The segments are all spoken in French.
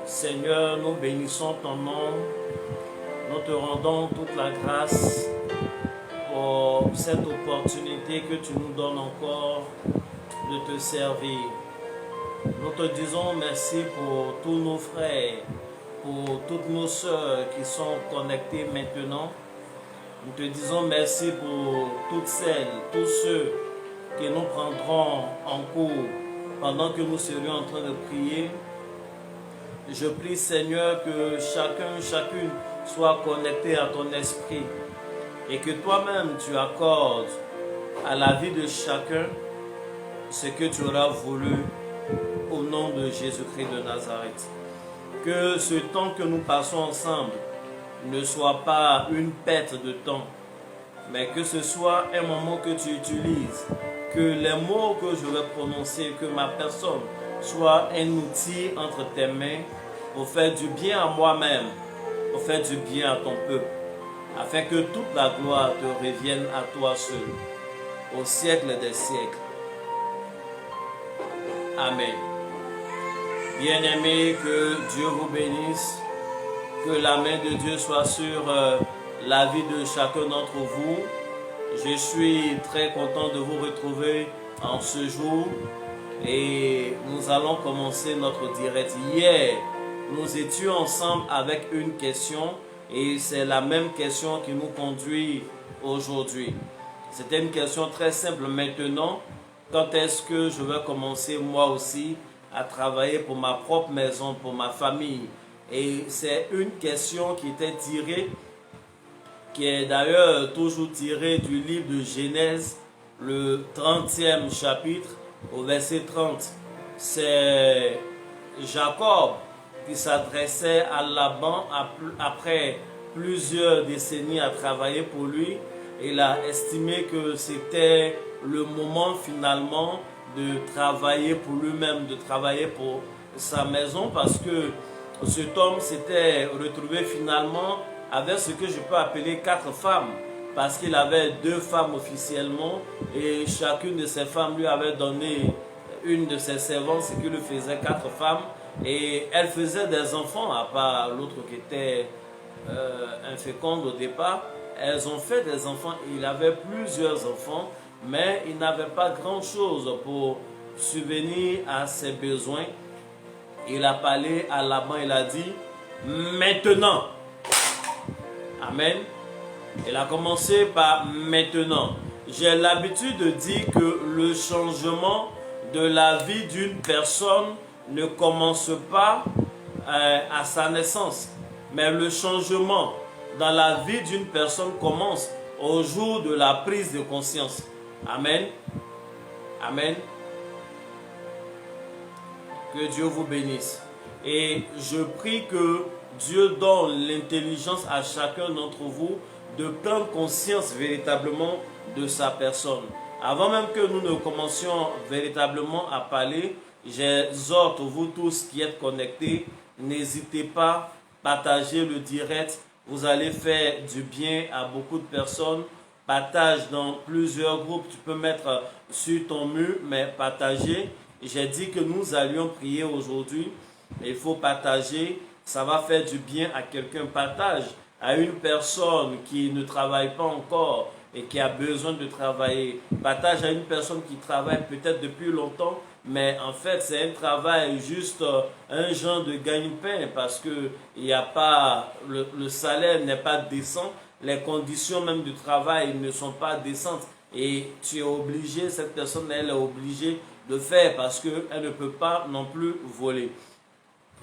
Seigneur, nous bénissons ton nom, nous te rendons toute la grâce pour cette opportunité que tu nous donnes encore de te servir. Nous te disons merci pour tous nos frères, pour toutes nos sœurs qui sont connectées maintenant. Nous te disons merci pour toutes celles, tous ceux que nous prendrons en cours pendant que nous serions en train de prier. Je prie, Seigneur, que chacune soit connecté à ton esprit et que toi-même tu accordes à la vie de chacun ce que tu auras voulu au nom de Jésus-Christ de Nazareth. Que ce temps que nous passons ensemble ne soit pas une perte de temps, mais que ce soit un moment que tu utilises, que les mots que je vais prononcer, que ma personne soit un outil entre tes mains pour faire du bien à moi-même, pour faire du bien à ton peuple, afin que toute la gloire te revienne à toi seul, au siècle des siècles. Amen. Bien-aimés, que Dieu vous bénisse, que la main de Dieu soit sur la vie de chacun d'entre vous. Je suis très content de vous retrouver en ce jour et nous allons commencer notre direct. Hier, nous étions ensemble avec une question et c'est la même question qui nous conduit aujourd'hui. C'était une question très simple. Maintenant, quand est-ce que je vais commencer moi aussi à travailler pour ma propre maison, pour ma famille? Et c'est une question qui était tirée, qui est d'ailleurs toujours tirée du livre de Genèse, le 30e chapitre, au verset 30. C'est Jacob qui s'adressait à Laban après plusieurs décennies à travailler pour lui. Il a estimé que c'était le moment finalement de travailler pour lui-même, de travailler pour sa maison, parce que cet homme s'était retrouvé finalement avec ce que je peux appeler 4 femmes, parce qu'il avait 2 femmes officiellement et chacune de ces femmes lui avait donné une de ses servantes, ce qui lui faisait 4 femmes, et elles faisaient des enfants, à part l'autre qui était inféconde au départ. Elles ont fait des enfants, il avait plusieurs enfants, mais il n'avait pas grand chose pour subvenir à ses besoins. Il a parlé à Laban, il a dit maintenant. Amen. Il a commencé par maintenant. J'ai l'habitude de dire que le changement de la vie d'une personne ne commence pas à sa naissance, mais le changement dans la vie d'une personne commence au jour de la prise de conscience. Amen. Amen. Que Dieu vous bénisse. Et je prie que Dieu donne l'intelligence à chacun d'entre vous de prendre conscience véritablement de sa personne. Avant même que nous ne commencions véritablement à parler, j'exhorte vous tous qui êtes connectés, n'hésitez pas à partager le direct. Vous allez faire du bien à beaucoup de personnes. Partage dans plusieurs groupes. Tu peux mettre sur ton mur, mais partager. J'ai dit que nous allions prier aujourd'hui. Il faut partager. Ça va faire du bien à quelqu'un. Partage à une personne qui ne travaille pas encore et qui a besoin de travailler. Partage à une personne qui travaille peut-être depuis longtemps, mais en fait c'est un travail juste un genre de gagne-pain parce que il y a pas, le salaire n'est pas décent, les conditions même du travail ne sont pas décentes et tu es obligé, cette personne elle est obligée de faire parce qu'elle ne peut pas non plus voler.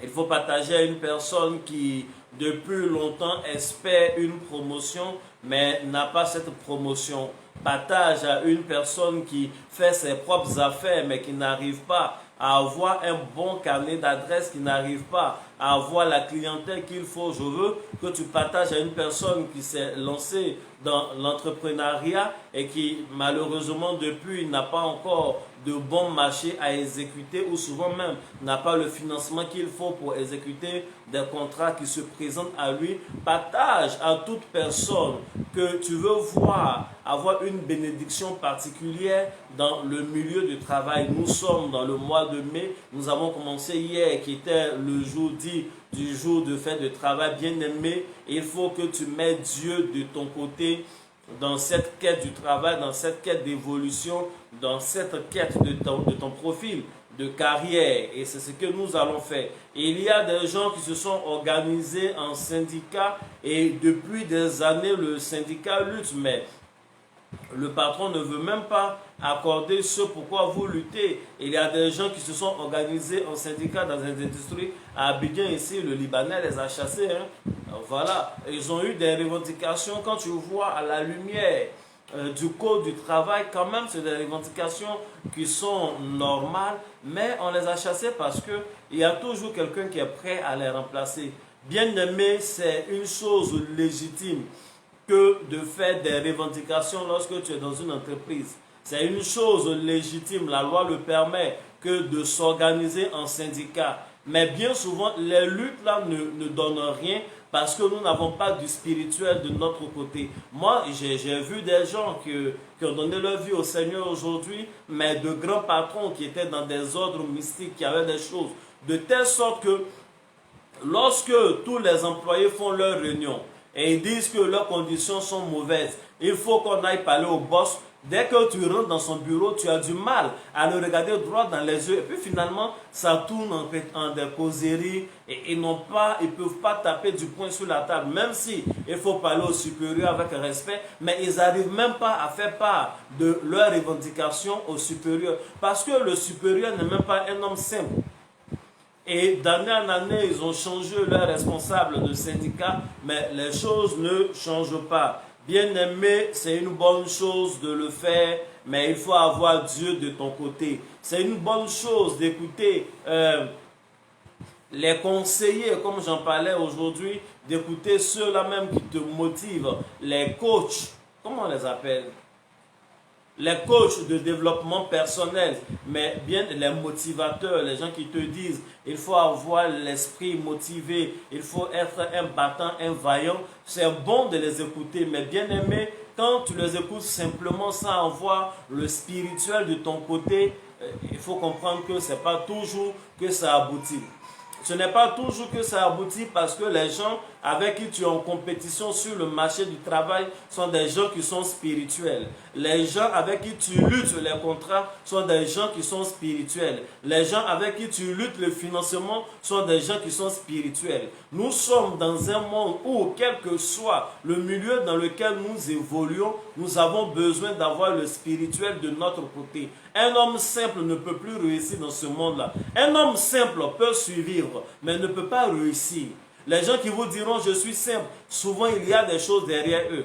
Il faut partager à une personne qui depuis longtemps espère une promotion mais n'a pas cette promotion. partages à une personne qui fait ses propres affaires mais qui n'arrive pas à avoir un bon carnet d'adresses, qui n'arrive pas à avoir la clientèle qu'il faut. Je veux que tu partages à une personne qui s'est lancée dans l'entrepreneuriat et qui malheureusement depuis n'a pas encore de bons marchés à exécuter ou souvent même n'a pas le financement qu'il faut pour exécuter des contrats qui se présentent à lui. Partage à toute personne que tu veux voir avoir une bénédiction particulière dans le milieu du travail. Nous sommes dans le mois de mai, nous avons commencé hier qui était le jour dit du jour de fête de travail. Bien aimé, il faut que tu mettes Dieu de ton côté dans cette quête du travail, dans cette quête d'évolution, dans cette quête de ton profil de carrière. Et c'est ce que nous allons faire. Et il y a des gens qui se sont organisés en syndicat et depuis des années le syndicat lutte, mais le patron ne veut même pas accorder ce pourquoi vous luttez. Il y a des gens qui se sont organisés en syndicat dans les industries. À Abidjan, ici, le Libanais les a chassés. Voilà. Ils ont eu des revendications. Quand tu vois à la lumière du code du travail, quand même, c'est des revendications qui sont normales. Mais on les a chassés parce qu'il y a toujours quelqu'un qui est prêt à les remplacer. Bien aimé, c'est une chose légitime que de faire des revendications lorsque tu es dans une entreprise. C'est une chose légitime, la loi le permet, que de s'organiser en syndicat. Mais bien souvent, les luttes là ne donnent rien parce que nous n'avons pas du spirituel de notre côté. Moi, j'ai vu des gens qui ont donné leur vie au Seigneur aujourd'hui, mais de grands patrons qui étaient dans des ordres mystiques, qui avaient des choses, de telle sorte que lorsque tous les employés font leur réunion, et ils disent que leurs conditions sont mauvaises, il faut qu'on aille parler au boss. Dès que tu rentres dans son bureau, tu as du mal à le regarder droit dans les yeux. Et puis finalement, ça tourne en des causeries et ils ne peuvent pas taper du poing sur la table. Même si il faut parler au supérieur avec respect, mais ils n'arrivent même pas à faire part de leurs revendications au supérieur. Parce que le supérieur n'est même pas un homme simple. Et d'année en année, ils ont changé leur responsable de syndicat, mais les choses ne changent pas. Bien aimé, c'est une bonne chose de le faire, mais il faut avoir Dieu de ton côté. C'est une bonne chose d'écouter les conseillers, comme j'en parlais aujourd'hui, d'écouter ceux-là même qui te motivent, les coachs, comment on les appelle? Les coachs de développement personnel, mais bien les motivateurs, les gens qui te disent il faut avoir l'esprit motivé, il faut être un battant, un vaillant. C'est bon de les écouter, mais bien aimé, quand tu les écoutes simplement sans avoir le spirituel de ton côté, il faut comprendre que ce n'est pas toujours que ça aboutit. Ce n'est pas toujours que ça aboutit parce que les gens avec qui tu es en compétition sur le marché du travail sont des gens qui sont spirituels. Les gens avec qui tu luttes les contrats sont des gens qui sont spirituels. Les gens avec qui tu luttes le financement sont des gens qui sont spirituels. Nous sommes dans un monde où, quel que soit le milieu dans lequel nous évoluons, nous avons besoin d'avoir le spirituel de notre côté. Un homme simple ne peut plus réussir dans ce monde-là. Un homme simple peut survivre, mais ne peut pas réussir. Les gens qui vous diront je suis simple, souvent il y a des choses derrière eux.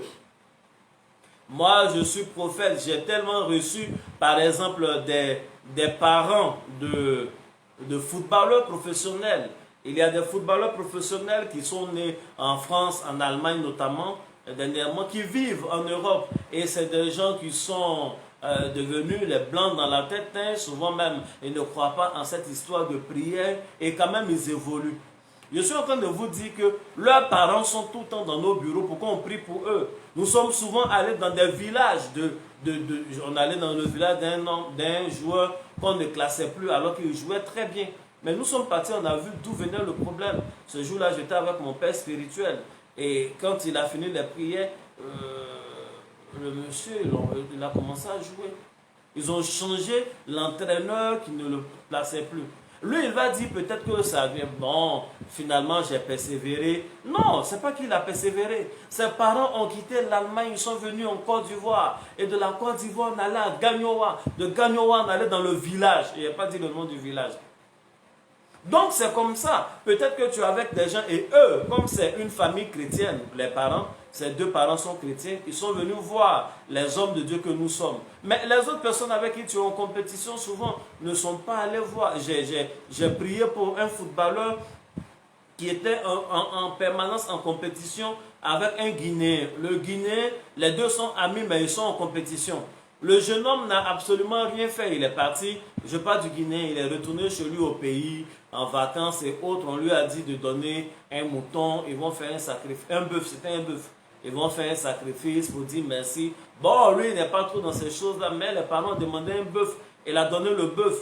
Moi je suis prophète, j'ai tellement reçu par exemple des parents de footballeurs professionnels. Il y a des footballeurs professionnels qui sont nés en France, en Allemagne notamment, dernièrement, qui vivent en Europe. Et c'est des gens qui sont devenus les blancs dans la tête, hein. Souvent même ils ne croient pas en cette histoire de prière et quand même ils évoluent. Je suis en train de vous dire que leurs parents sont tout le temps dans nos bureaux. Pourquoi on prie pour eux? Nous sommes souvent allés dans des villages. On allait dans le village d'un joueur qu'on ne classait plus alors qu'il jouait très bien. Mais nous sommes partis, on a vu d'où venait le problème. Ce jour-là, j'étais avec mon père spirituel. Et quand il a fini les prières, le monsieur, il a commencé à jouer. Ils ont changé l'entraîneur qui ne le plaçait plus. Lui, il va dire peut-être que ça vient. Bon, finalement, j'ai persévéré. Non, ce n'est pas qu'il a persévéré. Ses parents ont quitté l'Allemagne, ils sont venus en Côte d'Ivoire. Et de la Côte d'Ivoire, on allait à Gagnoa. De Gagnoa, on allait dans le village. Il n'a pas dit le nom du village. Donc c'est comme ça. Peut-être que tu es avec des gens et eux, comme c'est une famille chrétienne, les parents, ces deux parents sont chrétiens, ils sont venus voir les hommes de Dieu que nous sommes. Mais les autres personnes avec qui tu es en compétition souvent ne sont pas allées voir. J'ai prié pour un footballeur qui était en permanence en compétition avec un Guinéen. Le Guinéen, les deux sont amis mais ils sont en compétition. Le jeune homme n'a absolument rien fait. Il est parti, je parle du Guinéen, il est retourné chez lui au pays, en vacances et autres. On lui a dit de donner un mouton, ils vont faire un sacrifice, un bœuf, c'était un bœuf. Ils vont faire un sacrifice pour dire merci. Bon, lui, il n'est pas trop dans ces choses-là, mais les parents demandaient un bœuf. Il a donné le bœuf.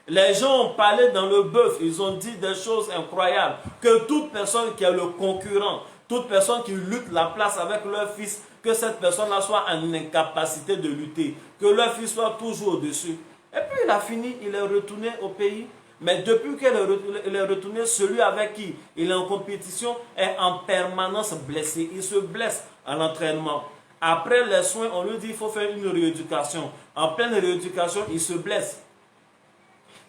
Les gens ont parlé dans le bœuf, ils ont dit des choses incroyables. Que toute personne qui est le concurrent, toute personne qui lutte la place avec leur fils, que cette personne-là soit en incapacité de lutter, que leur fils soit toujours au-dessus. Et puis il a fini, il est retourné au pays. Mais depuis qu'il est retourné, celui avec qui il est en compétition est en permanence blessé. Il se blesse à l'entraînement. Après les soins, on lui dit qu'il faut faire une rééducation. En pleine rééducation, il se blesse.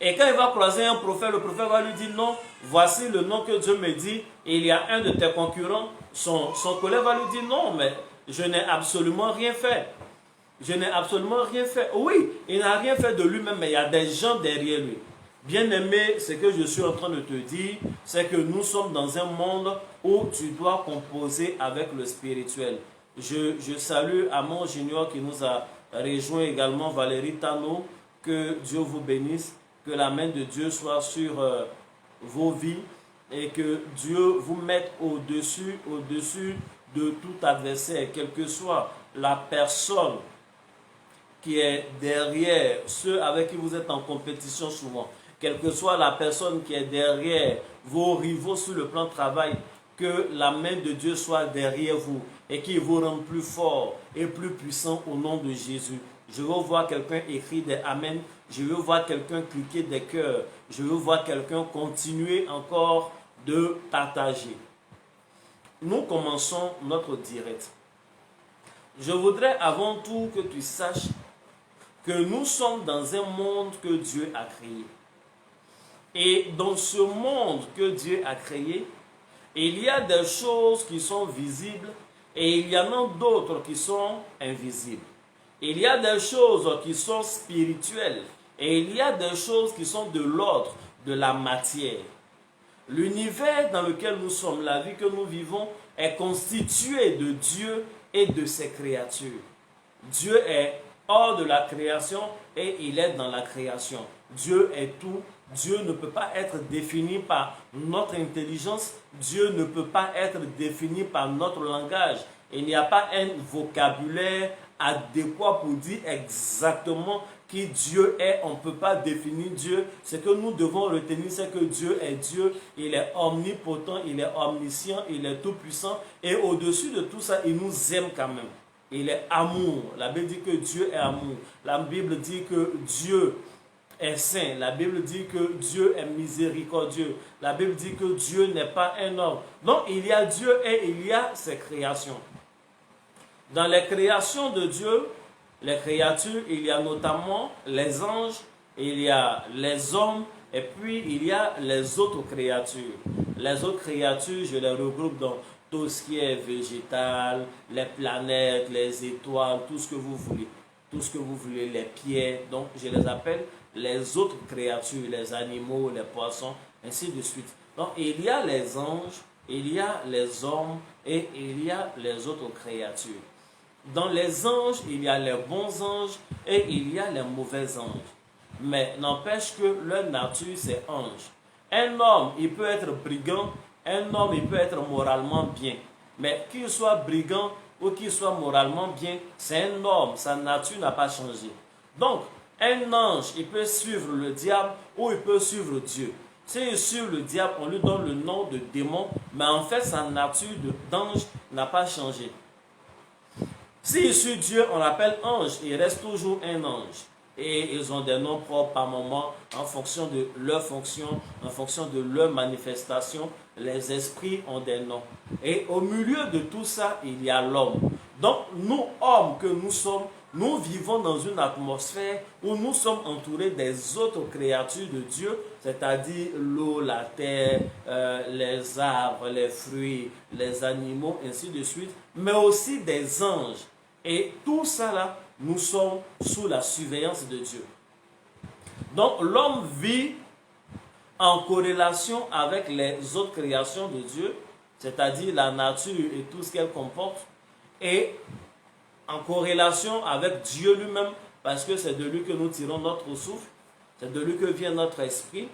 Et quand il va croiser un prophète, le prophète va lui dire non, voici le nom que Dieu me dit, et il y a un de tes concurrents. Son collègue va lui dire non, mais je n'ai absolument rien fait. Je n'ai absolument rien fait. Oui, il n'a rien fait de lui-même, mais il y a des gens derrière lui. Bien-aimé, ce que je suis en train de te dire, c'est que nous sommes dans un monde où tu dois composer avec le spirituel. Je salue Amon Junior qui nous a rejoint également, Valérie Tano, que Dieu vous bénisse, que la main de Dieu soit sur vos vies et que Dieu vous mette au-dessus de tout adversaire, quelle que soit la personne qui est derrière ceux avec qui vous êtes en compétition souvent, quelle que soit la personne qui est derrière vos rivaux sur le plan de travail, que la main de Dieu soit derrière vous et qu'il vous rende plus fort et plus puissant au nom de Jésus. Je veux voir quelqu'un écrire des Amen, je veux voir quelqu'un cliquer des cœurs, je veux voir quelqu'un continuer encore de partager. Nous commençons notre direct. Je voudrais avant tout que tu saches que nous sommes dans un monde que Dieu a créé. Et dans ce monde que Dieu a créé, il y a des choses qui sont visibles et il y en a d'autres qui sont invisibles. Il y a des choses qui sont spirituelles et il y a des choses qui sont de l'ordre de la matière. L'univers dans lequel nous sommes, la vie que nous vivons, est constitué de Dieu et de ses créatures. Dieu est hors de la création et il est dans la création. Dieu est tout. Dieu ne peut pas être défini par notre intelligence. Dieu ne peut pas être défini par notre langage. Il n'y a pas un vocabulaire adéquat pour dire exactement qui Dieu est. On ne peut pas définir Dieu. Ce que nous devons retenir, c'est que Dieu est Dieu. Il est omnipotent, il est omniscient, il est tout puissant. Et au-dessus de tout ça, il nous aime quand même. Il est amour. La Bible dit que Dieu est amour. La Bible dit que Dieu est saint. La Bible dit que Dieu est miséricordieux. La Bible dit que Dieu n'est pas un homme. Donc il y a Dieu et il y a ses créations. Dans les créations de Dieu, les créatures, il y a notamment les anges, il y a les hommes et puis il y a les autres créatures. Les autres créatures, je les regroupe dans tout ce qui est végétal, les planètes, les étoiles, tout ce que vous voulez. Tout ce que vous voulez, les pierres. Donc je les appelle les autres créatures, les animaux, les poissons, ainsi de suite. Donc il y a les anges, il y a les hommes et il y a les autres créatures. Dans les anges, il y a les bons anges et il y a les mauvais anges. Mais n'empêche que leur nature, c'est ange. Un homme, il peut être brigand, un homme, il peut être moralement bien. Mais qu'il soit brigand ou qu'il soit moralement bien, c'est un homme, sa nature n'a pas changé. Donc, un ange, il peut suivre le diable ou il peut suivre Dieu. S'il suit le diable, on lui donne le nom de démon, mais en fait, sa nature d'ange n'a pas changé. S'il suit Dieu, on l'appelle ange, il reste toujours un ange. Et ils ont des noms propres par moment en fonction de leur fonction, en fonction de leur manifestation. Les esprits ont des noms. Et au milieu de tout ça, il y a l'homme. Donc, nous, hommes que nous sommes, nous vivons dans une atmosphère où nous sommes entourés des autres créatures de Dieu, c'est-à-dire l'eau, la terre, les arbres, les fruits, les animaux, ainsi de suite, mais aussi des anges. Et tout ça là, nous sommes sous la surveillance de Dieu. Donc l'homme vit en corrélation avec les autres créations de Dieu, c'est-à-dire la nature et tout ce qu'elle comporte, et en corrélation avec Dieu lui-même, parce que c'est de lui que nous tirons notre souffle, c'est de lui que vient notre esprit,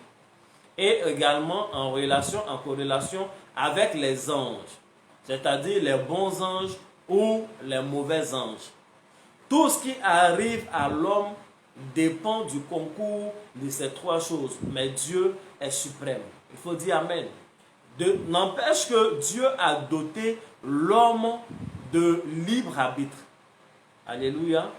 et également en corrélation avec les anges, c'est-à-dire les bons anges ou les mauvais anges. Tout ce qui arrive à l'homme dépend du concours de ces trois choses, mais Dieu est suprême. Il faut dire Amen. N'empêche que Dieu a doté l'homme de libre arbitre. Alléluia.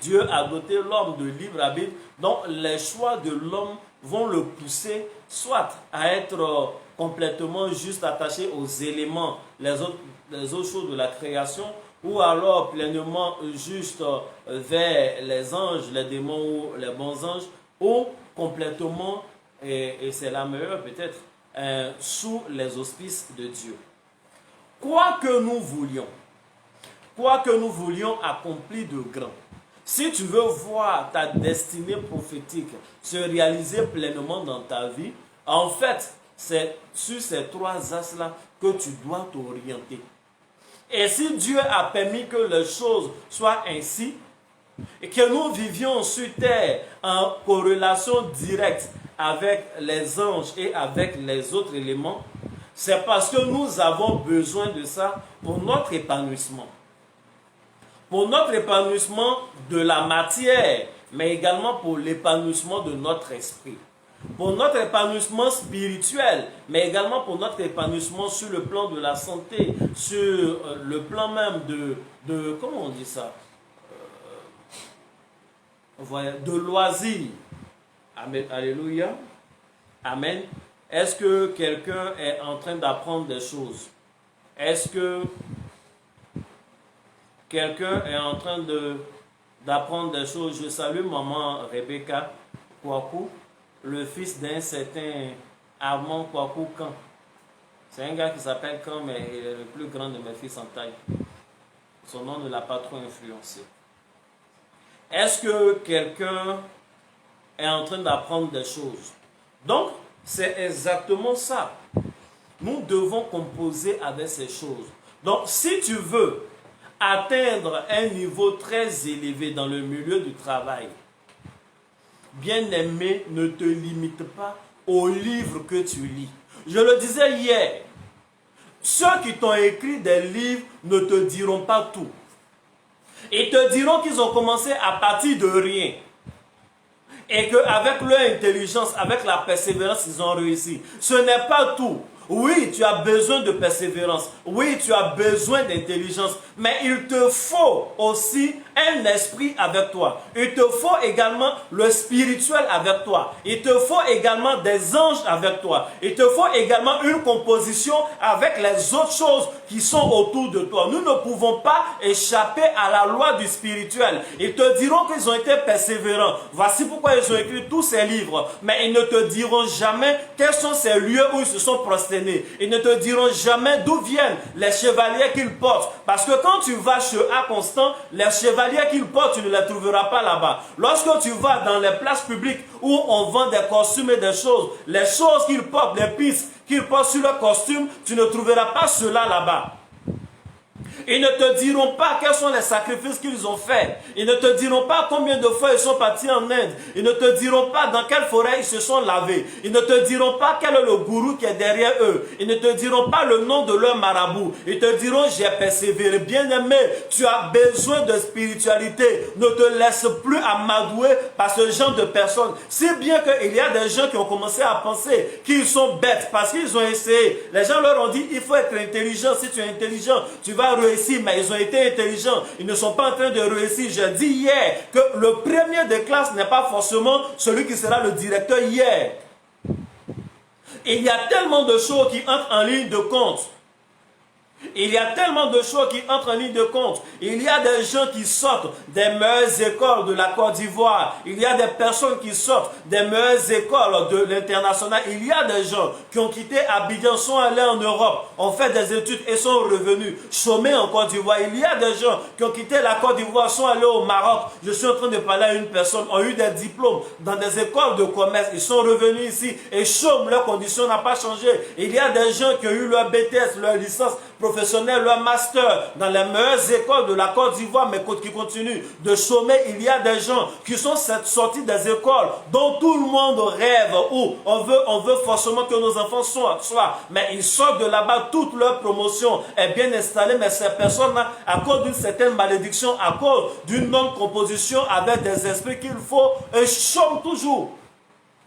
Dieu a doté l'homme de libre arbitre, donc les choix de l'homme vont le pousser soit à être complètement juste attaché aux éléments, les autres choses de la création, ou alors pleinement juste vers les anges, les démons ou les bons anges, ou complètement, et c'est la meilleure peut-être, sous les auspices de Dieu. Quoi que nous voulions accomplir de grand, si tu veux voir ta destinée prophétique se réaliser pleinement dans ta vie, en fait, c'est sur ces trois axes-là que tu dois t'orienter. Et si Dieu a permis que les choses soient ainsi, et que nous vivions sur terre en corrélation directe avec les anges et avec les autres éléments, c'est parce que nous avons besoin de ça pour notre épanouissement. Pour notre épanouissement de la matière, mais également pour l'épanouissement de notre esprit. Pour notre épanouissement spirituel, mais également pour notre épanouissement sur le plan de la santé, sur le plan même de comment on dit ça, de loisirs. Amen. Alléluia. Amen. Est-ce que quelqu'un est en train d'apprendre des choses? Est-ce que quelqu'un est en train d'apprendre des choses? Je salue maman Rebecca Kouakou, le fils d'un certain Armand Kouakou Kan. C'est un gars qui s'appelle Kan, mais il est le plus grand de mes fils en taille. Son nom ne l'a pas trop influencé. Est-ce que quelqu'un est en train d'apprendre des choses? Donc, c'est exactement ça. Nous devons composer avec ces choses. Donc, si tu veux atteindre un niveau très élevé dans le milieu du travail, bien-aimé, ne te limite pas aux livres que tu lis. Je le disais hier, ceux qui t'ont écrit des livres ne te diront pas tout. Ils te diront qu'ils ont commencé à partir de rien. Et qu'avec leur intelligence, avec la persévérance, ils ont réussi. Ce n'est pas tout. Oui, tu as besoin de persévérance. Oui, tu as besoin d'intelligence. Mais il te faut aussi un esprit avec toi. Il te faut également le spirituel avec toi. Il te faut également des anges avec toi. Il te faut également une composition avec les autres choses qui sont autour de toi. Nous ne pouvons pas échapper à la loi du spirituel. Ils te diront qu'ils ont été persévérants. Voici pourquoi ils ont écrit tous ces livres. Mais ils ne te diront jamais quels sont ces lieux où ils se sont prosternés. Ils ne te diront jamais d'où viennent les chevaliers qu'ils portent. Parce que quand tu vas chez A Constant, les chevaliers qu'ils portent, tu ne les trouveras pas là-bas. Lorsque tu vas dans les places publiques où on vend des costumes et des choses, les choses qu'ils portent, les pistes qu'ils portent sur leur costume, tu ne trouveras pas cela là-bas. Ils ne te diront pas quels sont les sacrifices qu'ils ont faits. Ils ne te diront pas combien de fois ils sont partis en Inde. Ils ne te diront pas dans quelle forêt ils se sont lavés. Ils ne te diront pas quel est le gourou qui est derrière eux. Ils ne te diront pas le nom de leur marabout. Ils te diront j'ai persévéré. Bien-aimé, tu as besoin de spiritualité. Ne te laisse plus amadouer par ce genre de personnes. Si bien qu'il y a des gens qui ont commencé à penser qu'ils sont bêtes parce qu'ils ont essayé. Les gens leur ont dit il faut être intelligent. Si tu es intelligent, tu vas réussir. Mais ils ont été intelligents. Ils ne sont pas en train de réussir. J'ai dit hier que le premier de classe n'est pas forcément celui qui sera le directeur hier. Il y a tellement de choses qui entrent en ligne de compte. Il y a tellement de choses qui entrent en ligne de compte. Il y a des gens qui sortent des meilleures écoles de la Côte d'Ivoire. Il y a des personnes qui sortent des meilleures écoles de l'international. Il y a des gens qui ont quitté Abidjan, sont allés en Europe, ont fait des études et sont revenus chômer en Côte d'Ivoire. Il y a des gens qui ont quitté la Côte d'Ivoire, sont allés au Maroc. Je suis en train de parler à une personne, ont eu des diplômes dans des écoles de commerce. Ils sont revenus ici et chôment. Leur condition n'a pas changé. Il y a des gens qui ont eu leur BTS, leur licence professionnels, leur master dans les meilleures écoles de la Côte d'Ivoire, mais qui continuent de chômer. Il y a des gens qui sont sortis des écoles dont tout le monde rêve, où on veut forcément que nos enfants soient, mais ils sortent de là-bas, toute leur promotion est bien installée, mais ces personnes-là, à cause d'une certaine malédiction, à cause d'une non-composition avec des esprits qu'il faut, chôment toujours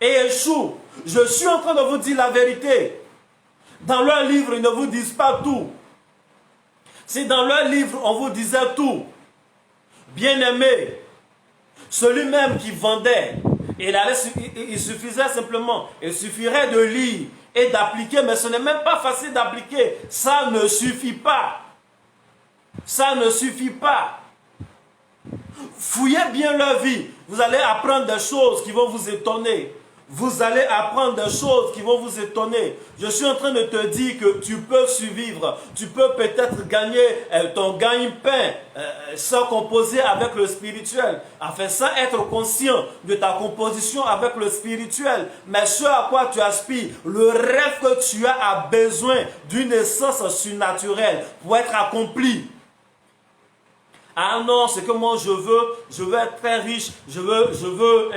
et échouent. Je suis en train de vous dire la vérité. Dans leur livre, ils ne vous disent pas tout. Si dans leur livre, on vous disait tout, bien-aimé, celui même qui vendait, il suffisait simplement, il suffirait de lire et d'appliquer, mais ce n'est même pas facile d'appliquer. Ça ne suffit pas. Ça ne suffit pas. Fouillez bien leur vie. Vous allez apprendre des choses qui vont vous étonner. Vous allez apprendre des choses qui vont vous étonner. Je suis en train de te dire que tu peux survivre. Tu peux peut-être gagner ton gagne-pain sans composer avec le spirituel. Enfin, sans être conscient de ta composition avec le spirituel. Mais ce à quoi tu aspires, le rêve que tu as a besoin d'une essence surnaturelle pour être accompli. Ah non, c'est que moi je veux être très riche, je veux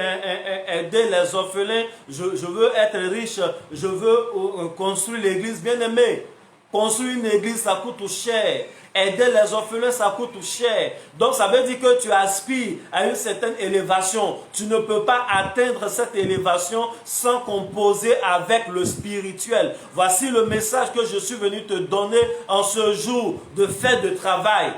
aider les orphelins, je veux être riche, je veux construire l'église. Bien aimé, construire une église ça coûte cher, aider les orphelins ça coûte cher. Donc ça veut dire que tu aspires à une certaine élévation. Tu ne peux pas atteindre cette élévation sans composer avec le spirituel. Voici le message que je suis venu te donner en ce jour de fête de travail.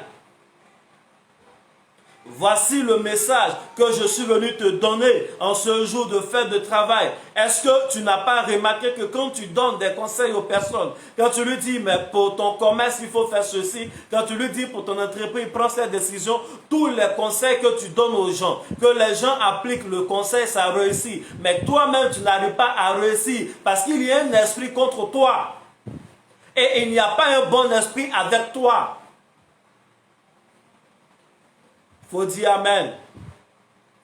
Voici le message que je suis venu te donner en ce jour de fête de travail. Est-ce que tu n'as pas remarqué que quand tu donnes des conseils aux personnes, quand tu lui dis, mais pour ton commerce, il faut faire ceci, quand tu lui dis pour ton entreprise, prends cette décision, tous les conseils que tu donnes aux gens, que les gens appliquent le conseil, ça réussit. Mais toi-même, tu n'arrives pas à réussir parce qu'il y a un esprit contre toi. Et il n'y a pas un bon esprit avec toi. Il faut dire Amen.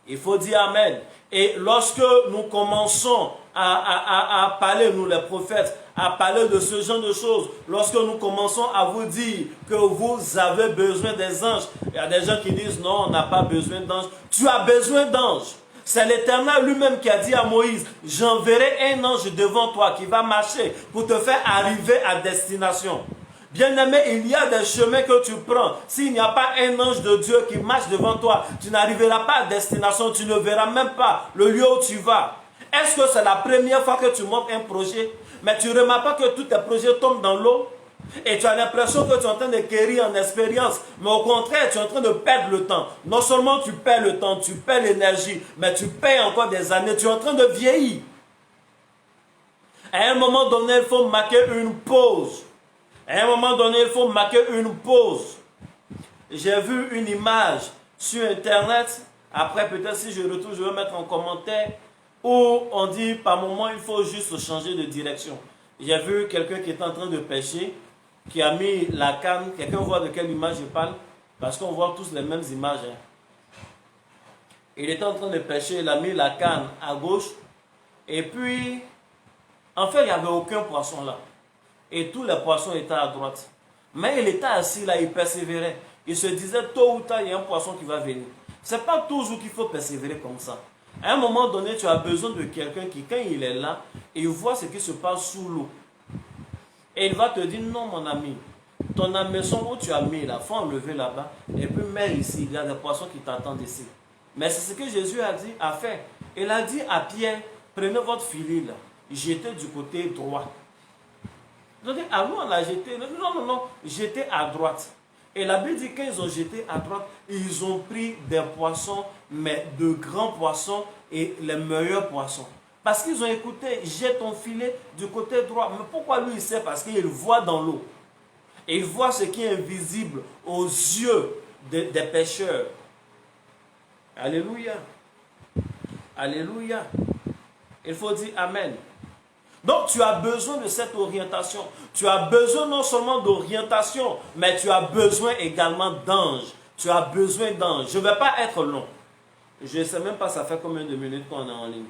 Il faut dire Amen. Et lorsque nous commençons à parler, nous les prophètes, à parler de ce genre de choses, lorsque nous commençons à vous dire que vous avez besoin des anges, il y a des gens qui disent non, on n'a pas besoin d'anges. Tu as besoin d'anges. C'est l'Éternel lui-même qui a dit à Moïse, j'enverrai un ange devant toi qui va marcher pour te faire arriver à destination. Bien-aimé, il y a des chemins que tu prends. S'il n'y a pas un ange de Dieu qui marche devant toi, tu n'arriveras pas à destination, tu ne verras même pas le lieu où tu vas. Est-ce que c'est la première fois que tu montes un projet, mais tu ne remarques pas que tous tes projets tombent dans l'eau? Et tu as l'impression que tu es en train de quérir en expérience, mais au contraire, tu es en train de perdre le temps. Non seulement tu perds le temps, tu perds l'énergie, mais tu perds encore des années, tu es en train de vieillir. À un moment donné, il faut marquer une pause. À un moment donné, il faut marquer une pause. J'ai vu une image sur Internet. Après, peut-être si je retourne, je vais mettre en commentaire où on dit par moment, il faut juste changer de direction. J'ai vu quelqu'un qui est en train de pêcher, qui a mis la canne. Quelqu'un voit de quelle image je parle? Parce qu'on voit tous les mêmes images. Il était en train de pêcher, il a mis la canne à gauche. Et puis, en fait, il n'y avait aucun poisson là. Et tous les poissons étaient à droite. Mais il était assis là, il persévérait. Il se disait, tôt ou tard, il y a un poisson qui va venir. Ce n'est pas toujours qu'il faut persévérer comme ça. À un moment donné, tu as besoin de quelqu'un qui, quand il est là, il voit ce qui se passe sous l'eau. Et il va te dire, non mon ami, ton hameçon où tu as mis là, il faut enlever là-bas. Et puis mets ici, il y a des poissons qui t'attendent ici. Mais c'est ce que Jésus a dit, a fait. Il a dit à Pierre, prenez votre filet là, jetez du côté droit. Ils ont dit, ah nous on l'a jeté. Non, jetez à droite. Et la Bible dit qu'ils ont jeté à droite, ils ont pris des poissons, mais de grands poissons et les meilleurs poissons. Parce qu'ils ont écouté, jette ton filet du côté droit. Mais pourquoi lui il sait? Parce qu'il voit dans l'eau. Il voit ce qui est invisible aux yeux des pécheurs. Alléluia. Alléluia. Il faut dire Amen. Donc tu as besoin de cette orientation. Tu as besoin non seulement d'orientation, mais tu as besoin également d'anges. Tu as besoin d'anges. Je ne vais pas être long. Je ne sais même pas ça fait combien de minutes qu'on est en ligne.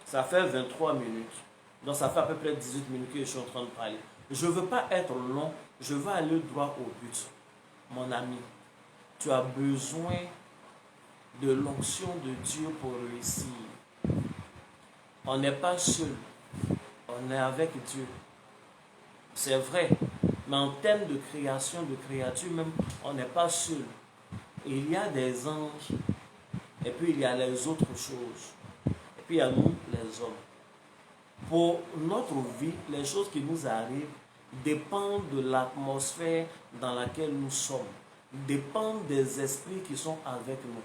Ça fait 23 minutes. Donc ça fait à peu près 18 minutes que je suis en train de parler. Je ne veux pas être long. Je veux aller droit au but. Mon ami, tu as besoin de l'onction de Dieu pour réussir. On n'est pas seul. On est avec Dieu. C'est vrai. Mais en termes de création, de créature même, on n'est pas seul. Il y a des anges. Et puis il y a les autres choses. Et puis il y a nous, les hommes. Pour notre vie, les choses qui nous arrivent dépendent de l'atmosphère dans laquelle nous sommes. Dépendent des esprits qui sont avec nous.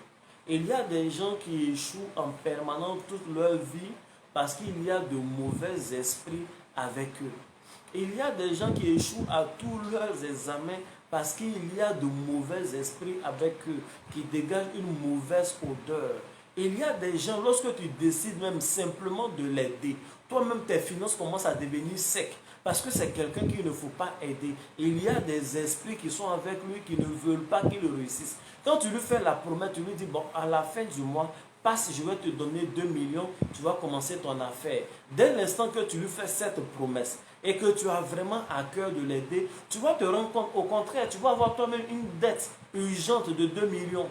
Il y a des gens qui échouent en permanence toute leur vie parce qu'il y a de mauvais esprits avec eux. Il y a des gens qui échouent à tous leurs examens parce qu'il y a de mauvais esprits avec eux qui dégagent une mauvaise odeur. Il y a des gens, lorsque tu décides même simplement de l'aider, toi-même tes finances commencent à devenir secs parce que c'est quelqu'un qu'il ne faut pas aider. Il y a des esprits qui sont avec lui qui ne veulent pas qu'il réussisse. Quand tu lui fais la promesse, tu lui dis, bon, à la fin du mois, passe, je vais te donner 2 millions, tu vas commencer ton affaire. Dès l'instant que tu lui fais cette promesse et que tu as vraiment à cœur de l'aider, tu vas te rendre compte, au contraire, tu vas avoir toi-même une dette urgente de 2 millions.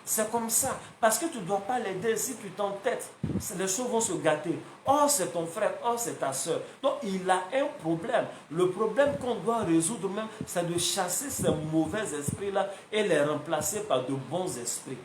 C'est comme ça. Parce que tu ne dois pas l'aider si tu t'entêtes. Les choses vont se gâter. Oh, c'est ton frère. Oh, c'est ta soeur. Donc, il a un problème. Le problème qu'on doit résoudre même, c'est de chasser ces mauvais esprits-là et les remplacer par de bons esprits.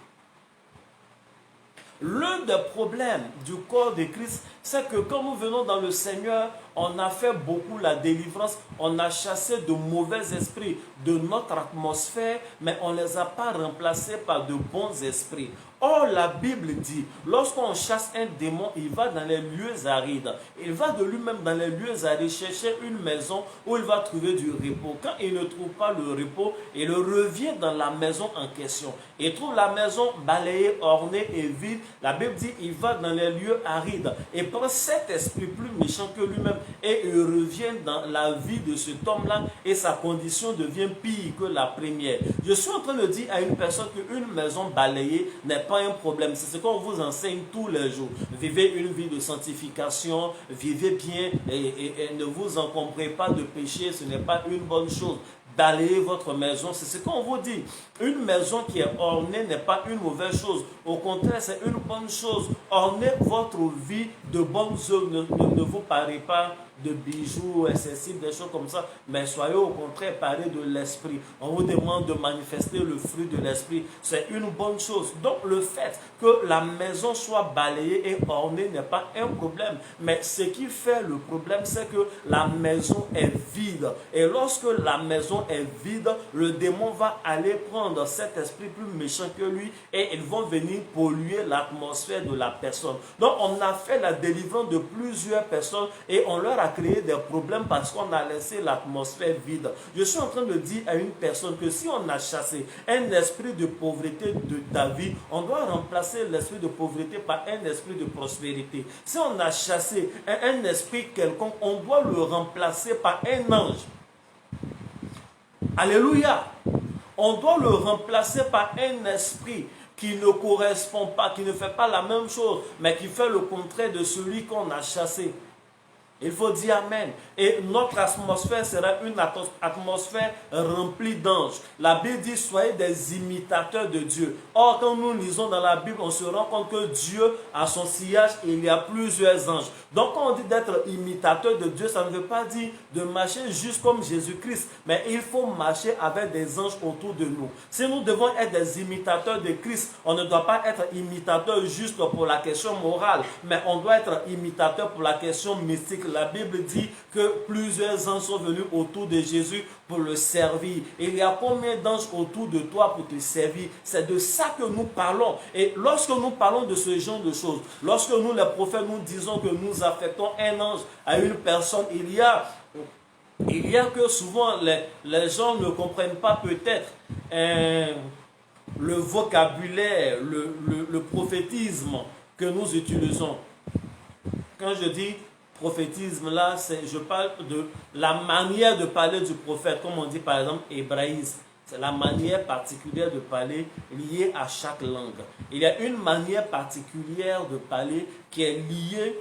L'un des problèmes du corps de Christ, c'est que quand nous venons dans le Seigneur, on a fait beaucoup la délivrance, on a chassé de mauvais esprits de notre atmosphère, mais on ne les a pas remplacés par de bons esprits. Or, la Bible dit, lorsqu'on chasse un démon, il va dans les lieux arides. Il va de lui-même dans les lieux arides chercher une maison où il va trouver du repos. Quand il ne trouve pas le repos, il revient dans la maison en question. Il trouve la maison balayée, ornée et vide. La Bible dit, il va dans les lieux arides et prend cet esprit plus méchant que lui-même et il revient dans la vie de cet homme-là et sa condition devient pire que la première. Je suis en train de dire à une personne qu'une maison balayée n'est pas un problème. C'est ce qu'on vous enseigne tous les jours. Vivez une vie de sanctification, vivez bien et ne vous encombrez pas de péché, ce n'est pas une bonne chose. Balayer votre maison, c'est ce qu'on vous dit. Une maison qui est ornée n'est pas une mauvaise chose. Au contraire, c'est une bonne chose. Ornez votre vie de bonnes œuvres. Ne vous parez pas de bijoux excessifs, des choses comme ça, mais soyez au contraire parés de l'esprit. On vous demande de manifester le fruit de l'esprit. C'est une bonne chose. Donc le fait que la maison soit balayée et ornée n'est pas un problème. Mais ce qui fait le problème, c'est que la maison est vide. Et lorsque la maison est vide, le démon va aller prendre cet esprit plus méchant que lui et ils vont venir polluer l'atmosphère de la personne. Donc on a fait la délivrance de plusieurs personnes et on leur a créé des problèmes parce qu'on a laissé l'atmosphère vide. Je suis en train de dire à une personne que si on a chassé un esprit de pauvreté de ta vie, on doit remplacer l'esprit de pauvreté par un esprit de prospérité. Si on a chassé un esprit quelconque, on doit le remplacer par un ange. Alléluia. On doit le remplacer par un esprit qui ne correspond pas, qui ne fait pas la même chose, mais qui fait le contraire de celui qu'on a chassé. Il faut dire Amen. Et notre atmosphère sera une atmosphère remplie d'anges. La Bible dit, soyez des imitateurs de Dieu. Or, quand nous lisons dans la Bible, on se rend compte que Dieu, à son sillage, il y a plusieurs anges. Donc, quand on dit d'être imitateur de Dieu, ça ne veut pas dire de marcher juste comme Jésus-Christ. Mais il faut marcher avec des anges autour de nous. Si nous devons être des imitateurs de Christ, on ne doit pas être imitateur juste pour la question morale, mais on doit être imitateur pour la question mystique. La Bible dit que plusieurs anges sont venus autour de Jésus pour le servir. Il y a combien d'anges autour de toi pour te servir? C'est de ça que nous parlons. Et lorsque nous parlons de ce genre de choses, lorsque nous les prophètes nous disons que nous affectons un ange à une personne, il y a il y a que souvent les gens ne comprennent pas peut-être le vocabulaire, le prophétisme que nous utilisons. Quand je dis prophétisme, là, je parle de la manière de parler du prophète, comme on dit par exemple hébraïsme. C'est la manière particulière de parler liée à chaque langue. Il y a une manière particulière de parler qui est liée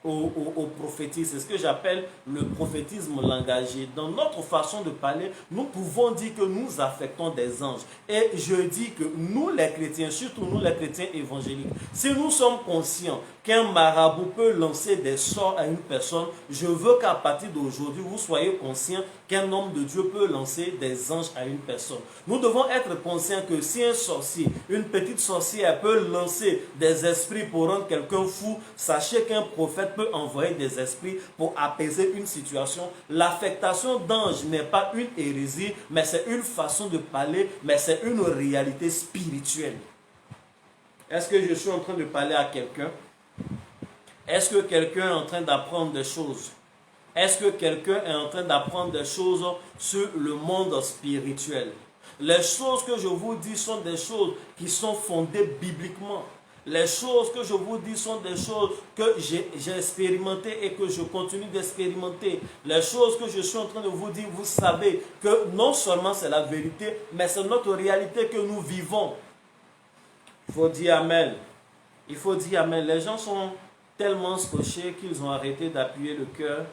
au prophétisme. C'est ce que j'appelle le prophétisme langagier. Dans notre façon de parler, nous pouvons dire que nous affectons des anges. Et je dis que nous les chrétiens, surtout nous les chrétiens évangéliques, si nous sommes conscients qu'un marabout peut lancer des sorts à une personne, je veux qu'à partir d'aujourd'hui, vous soyez conscients qu'un homme de Dieu peut lancer des anges à une personne. Nous devons être conscients que si un sorcier, une petite sorcière peut lancer des esprits pour rendre quelqu'un fou, sachez qu'un prophète peut envoyer des esprits pour apaiser une situation. L'affectation d'anges n'est pas une hérésie, mais c'est une façon de parler, mais c'est une réalité spirituelle. Est-ce que je suis en train de parler à quelqu'un? Est-ce que quelqu'un est en train d'apprendre des choses? Est-ce que quelqu'un est en train d'apprendre des choses sur le monde spirituel? Les choses que je vous dis sont des choses qui sont fondées bibliquement. Les choses que je vous dis sont des choses que j'ai expérimentées et que je continue d'expérimenter. Les choses que je suis en train de vous dire, vous savez que non seulement c'est la vérité, mais c'est notre réalité que nous vivons. Il faut dire Amen. Il faut dire Amen. Les gens sont tellement scotchés qu'ils ont arrêté d'appuyer le cœur,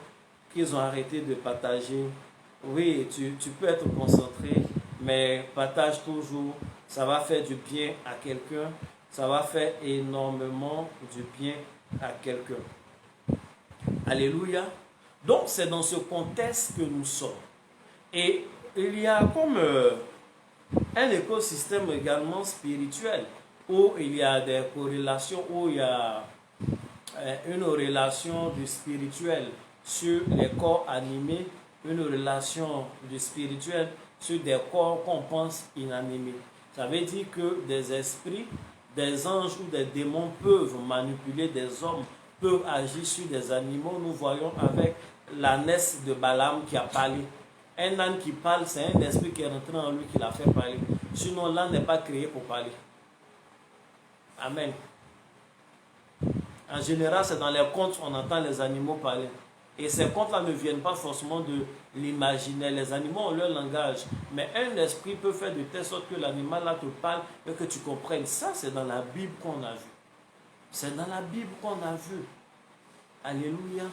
qu'ils ont arrêté de partager. Oui, tu peux être concentré, mais partage toujours. Ça va faire du bien à quelqu'un. Ça va faire énormément du bien à quelqu'un. Alléluia. Donc, c'est dans ce contexte que nous sommes. Et il y a comme un écosystème également spirituel, où il y a des corrélations, où il y a une relation du spirituel sur les corps animés, une relation du spirituel sur des corps qu'on pense inanimés. Ça veut dire que des esprits, des anges ou des démons peuvent manipuler des hommes, peuvent agir sur des animaux. Nous voyons avec l'ânesse de Balaam qui a parlé. Un âne qui parle, c'est un esprit qui est rentré en lui qui l'a fait parler. Sinon, l'âne n'est pas créé pour parler. Amen. En général, c'est dans les contes qu'on entend les animaux parler. Et ces contes-là ne viennent pas forcément de l'imaginaire. Les animaux ont leur langage. Mais un esprit peut faire de telle sorte que l'animal-là te parle et que tu comprennes. Ça, c'est dans la Bible qu'on a vu. C'est dans la Bible qu'on a vu. Alléluia.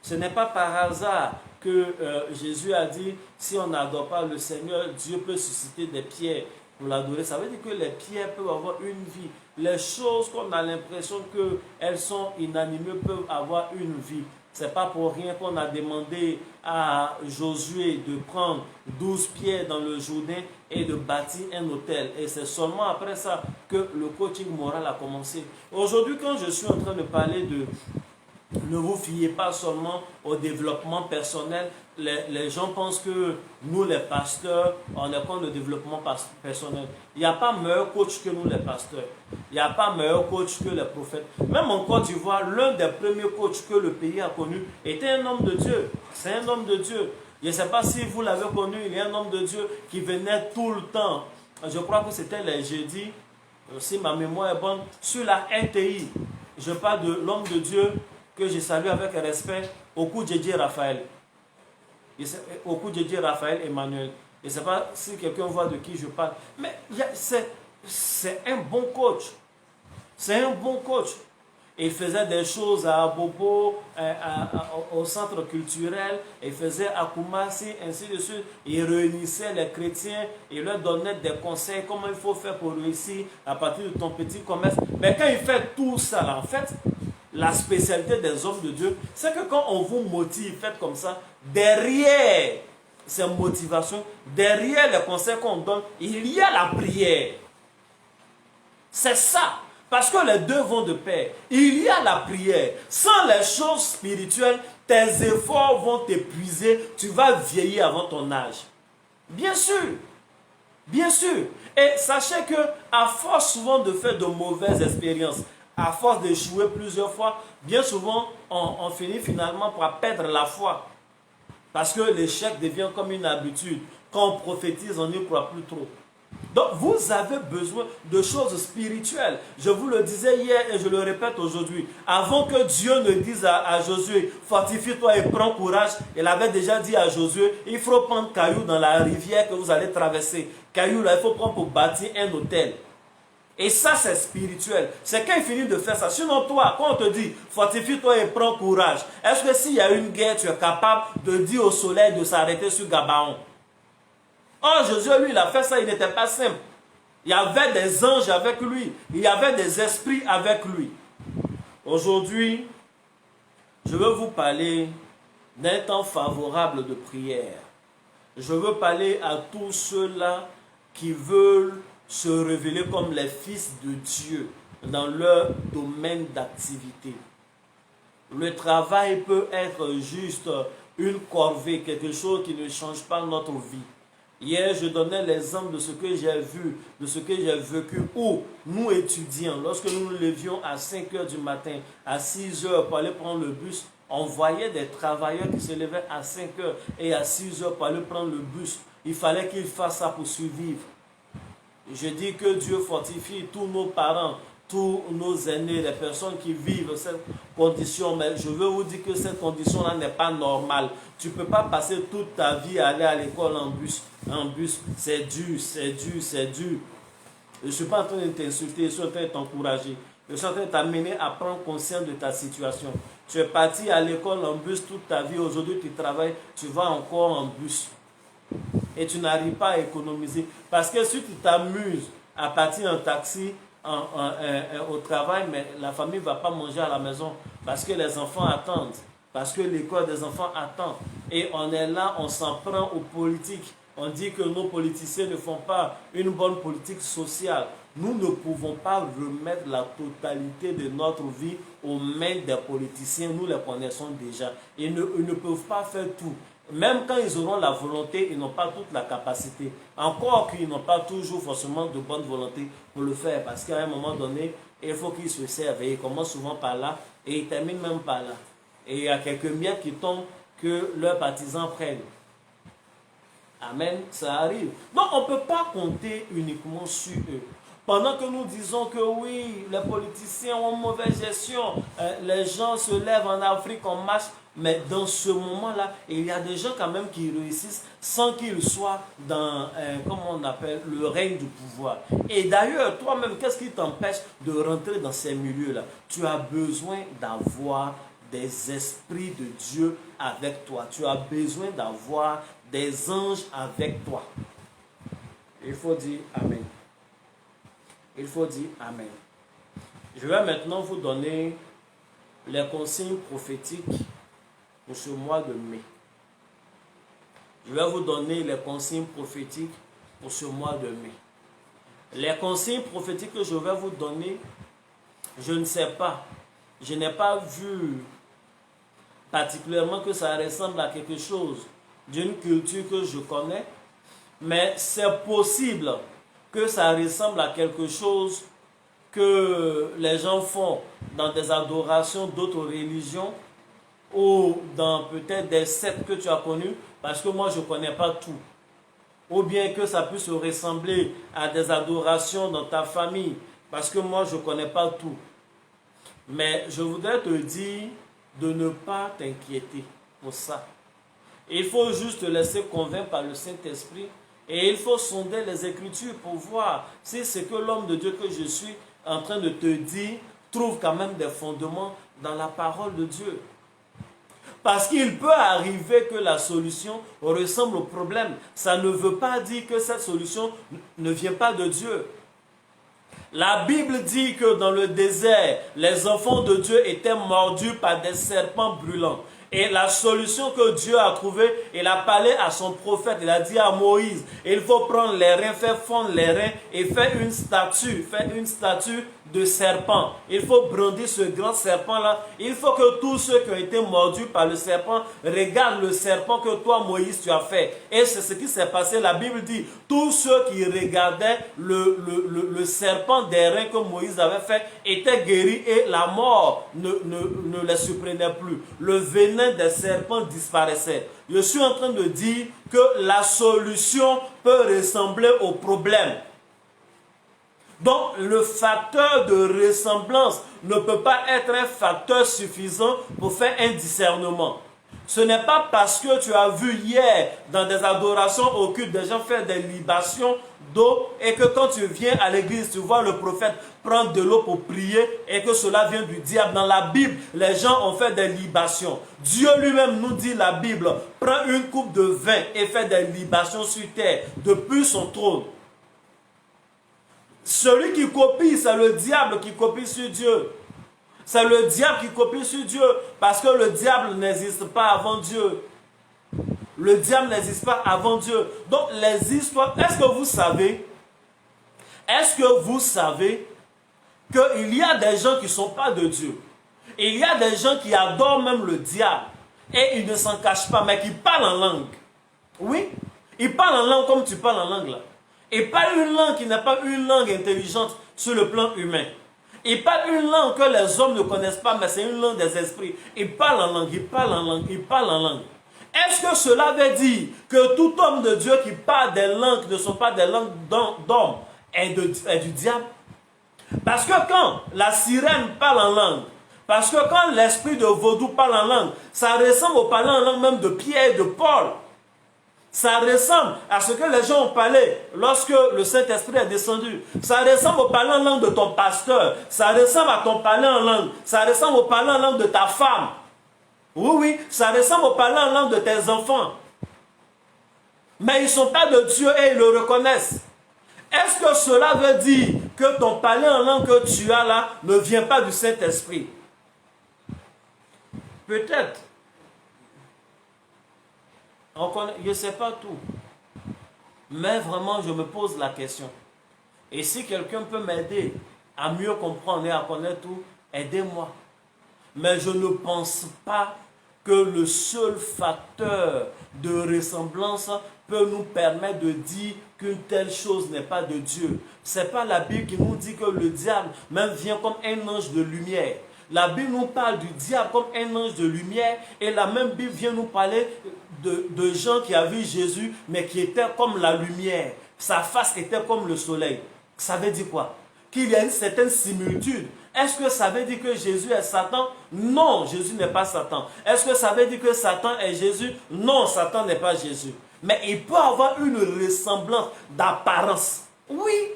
Ce n'est pas par hasard que Jésus a dit, si on n'adore pas le Seigneur, Dieu peut susciter des pierres pour l'adorer. Ça veut dire que les pierres peuvent avoir une vie. Les choses qu'on a l'impression qu'elles sont inanimées peuvent avoir une vie. Ce n'est pas pour rien qu'on a demandé à Josué de prendre 12 pierres dans le Jourdain et de bâtir un hôtel. Et c'est seulement après ça que le coaching moral a commencé. Aujourd'hui, quand je suis en train de parler de ne vous fiez pas seulement au développement personnel. Les gens pensent que nous, les pasteurs, on est contre le développement personnel. Il n'y a pas meilleur coach que nous, les pasteurs. Il n'y a pas meilleur coach que les prophètes. Même en Côte d'Ivoire, l'un des premiers coachs que le pays a connu était un homme de Dieu. C'est un homme de Dieu. Je ne sais pas si vous l'avez connu, il y a un homme de Dieu qui venait tout le temps. Je crois que c'était les jeudis, si ma mémoire est bonne, sur la RTI. Je parle de l'homme de Dieu que je salue avec respect, Oku Djedje Raphaël. Oku Djedje Raphaël Emmanuel. Je ne sais pas si quelqu'un voit de qui je parle. Mais c'est un bon coach. C'est un bon coach. Il faisait des choses à Bobo, au centre culturel. Il faisait à Koumassi, ainsi de suite. Il réunissait les chrétiens. Il leur donnait des conseils, comment il faut faire pour réussir à partir de ton petit commerce. Mais quand il fait tout ça, là, en fait, la spécialité des hommes de Dieu, c'est que quand on vous motive, faites comme ça, derrière ces motivations, derrière les conseils qu'on donne, il y a la prière. C'est ça. Parce que les deux vont de pair. Il y a la prière. Sans les choses spirituelles, tes efforts vont t'épuiser. Tu vas vieillir avant ton âge. Bien sûr. Bien sûr. Et sachez que à force souvent de faire de mauvaises expériences, à force d'échouer plusieurs fois, bien souvent, on finit finalement par perdre la foi. Parce que l'échec devient comme une habitude. Quand on prophétise, on n'y croit plus trop. Donc, vous avez besoin de choses spirituelles. Je vous le disais hier et je le répète aujourd'hui. Avant que Dieu ne dise à Josué, fortifie-toi et prends courage, il avait déjà dit à Josué, il faut prendre caillou dans la rivière que vous allez traverser. Caillou, là, il faut prendre pour bâtir un hôtel. Et ça, c'est spirituel. C'est quand il finit de faire ça. Sinon, toi, quand on te dit, fortifie-toi et prends courage, est-ce que s'il y a une guerre, tu es capable de dire au soleil de s'arrêter sur Gabaon? Oh, Josué, lui, il a fait ça, il n'était pas simple. Il y avait des anges avec lui. Il y avait des esprits avec lui. Aujourd'hui, je veux vous parler d'un temps favorable de prière. Je veux parler à tous ceux-là qui veulent se révéler comme les fils de Dieu dans leur domaine d'activité. Le travail peut être juste une corvée, quelque chose qui ne change pas notre vie. Hier, je donnais l'exemple de ce que j'ai vu, de ce que j'ai vécu, où nous étudiants, lorsque nous nous levions à 5 heures du matin, à 6 heures pour aller prendre le bus, on voyait des travailleurs qui se levaient à 5 heures et à 6 heures pour aller prendre le bus. Il fallait qu'ils fassent ça pour survivre. Je dis que Dieu fortifie tous nos parents, tous nos aînés, les personnes qui vivent cette condition. Mais je veux vous dire que cette condition-là n'est pas normale. Tu ne peux pas passer toute ta vie à aller à l'école en bus. En bus, c'est dur, c'est dur, c'est dur. Je ne suis pas en train de t'insulter, je suis en train de t'encourager. Je suis en train de t'amener à prendre conscience de ta situation. Tu es parti à l'école en bus toute ta vie. Aujourd'hui, tu travailles, tu vas encore en bus. Et tu n'arrives pas à économiser. Parce que si tu t'amuses à partir en taxi au travail, mais la famille ne va pas manger à la maison. Parce que les enfants attendent. Parce que l'école des enfants attend. Et on est là, on s'en prend aux politiques. On dit que nos politiciens ne font pas une bonne politique sociale. Nous ne pouvons pas remettre la totalité de notre vie aux mains des politiciens. Nous les connaissons déjà. Ils ne peuvent pas faire tout. Même quand ils auront la volonté, ils n'ont pas toute la capacité. Encore qu'ils n'ont pas toujours forcément de bonne volonté pour le faire. Parce qu'à un moment donné, il faut qu'ils se servent. Et ils commencent souvent par là et ils terminent même par là. Et il y a quelques miettes qui tombent que leurs partisans prennent. Amen, ça arrive. Donc on ne peut pas compter uniquement sur eux. Pendant que nous disons que oui, les politiciens ont mauvaise gestion, les gens se lèvent en Afrique, en marche, mais dans ce moment-là, il y a des gens quand même qui réussissent sans qu'ils soient dans, comment on appelle, le règne du pouvoir. Et d'ailleurs, toi-même, qu'est-ce qui t'empêche de rentrer dans ces milieux-là? Tu as besoin d'avoir des esprits de Dieu avec toi. Tu as besoin d'avoir des anges avec toi. Il faut dire Amen. Il faut dire Amen. Je vais maintenant vous donner les consignes prophétiques pour ce mois de mai. Je vais vous donner les consignes prophétiques pour ce mois de mai. Les consignes prophétiques que je vais vous donner, je ne sais pas. Je n'ai pas vu particulièrement que ça ressemble à quelque chose d'une culture que je connais, mais c'est possible que ça ressemble à quelque chose que les gens font dans des adorations d'autres religions ou dans peut-être des sectes que tu as connues, parce que moi je ne connais pas tout. Ou bien que ça puisse ressembler à des adorations dans ta famille, parce que moi je ne connais pas tout. Mais je voudrais te dire de ne pas t'inquiéter pour ça. Il faut juste te laisser convaincre par le Saint-Esprit et il faut sonder les Écritures pour voir si ce que l'homme de Dieu que je suis en train de te dire trouve quand même des fondements dans la parole de Dieu. Parce qu'il peut arriver que la solution ressemble au problème. Ça ne veut pas dire que cette solution ne vient pas de Dieu. La Bible dit que dans le désert, les enfants de Dieu étaient mordus par des serpents brûlants. Et la solution que Dieu a trouvée, il a parlé à son prophète, il a dit à Moïse, il faut prendre les reins, faire fondre les reins et faire une statue de serpent. Il faut brandir ce grand serpent-là. Il faut que tous ceux qui ont été mordus par le serpent regardent le serpent que toi, Moïse, tu as fait. Et c'est ce qui s'est passé. La Bible dit, tous ceux qui regardaient le serpent des reins que Moïse avait fait étaient guéris et la mort ne les surprenait plus. Le venin venin des serpents disparaissait. Je suis en train de dire que la solution peut ressembler au problème. Donc, le facteur de ressemblance ne peut pas être un facteur suffisant pour faire un discernement. Ce n'est pas parce que tu as vu hier dans des adorations occultes des gens faire des libations d'eau et que quand tu viens à l'église, tu vois le prophète prendre de l'eau pour prier et que cela vient du diable. Dans la Bible, les gens ont fait des libations. Dieu lui-même nous dit, la Bible, prends une coupe de vin et fait des libations sur terre depuis son trône. Celui qui copie, c'est le diable qui copie sur Dieu. C'est le diable qui copie sur Dieu parce que le diable n'existe pas avant Dieu. Le diable n'existe pas avant Dieu. Donc les histoires, est-ce que vous savez qu'il y a des gens qui ne sont pas de Dieu? Il y a des gens qui adorent même le diable et ils ne s'en cachent pas, mais qui parlent en langue. Oui, ils parlent en langue comme tu parles en langue là. Ils parlent une langue qui n'est pas une langue intelligente sur le plan humain. Ils parlent une langue que les hommes ne connaissent pas, mais c'est une langue des esprits. Ils parlent en langue, ils parlent en langue, ils parlent en langue. Est-ce que cela veut dire que tout homme de Dieu qui parle des langues ne sont pas des langues d'hommes et du diable? Parce que quand la sirène parle en langue, parce que quand l'esprit de vaudou parle en langue, ça ressemble au parler en langue même de Pierre et de Paul. Ça ressemble à ce que les gens ont parlé lorsque le Saint-Esprit est descendu. Ça ressemble au parler en langue de ton pasteur. Ça ressemble à ton parler en langue. Ça ressemble au parler en langue de ta femme. Oui, oui, ça ressemble au parler en langue de tes enfants. Mais ils ne sont pas de Dieu et ils le reconnaissent. Est-ce que cela veut dire que ton parler en langue que tu as là ne vient pas du Saint-Esprit? Peut-être. Je ne sais pas tout. Mais vraiment, je me pose la question. Et si quelqu'un peut m'aider à mieux comprendre et à connaître tout, aidez-moi. Mais je ne pense pas que le seul facteur de ressemblance peut nous permettre de dire qu'une telle chose n'est pas de Dieu. Ce n'est pas la Bible qui nous dit que le diable même vient comme un ange de lumière. La Bible nous parle du diable comme un ange de lumière et la même Bible vient nous parler de gens qui avaient vu Jésus mais qui étaient comme la lumière. Sa face était comme le soleil. Ça veut dire quoi? Qu'il y a une certaine similitude. Est-ce que ça veut dire que Jésus est Satan? Non, Jésus n'est pas Satan. Est-ce que ça veut dire que Satan est Jésus? Non, Satan n'est pas Jésus. Mais il peut avoir une ressemblance d'apparence. Oui.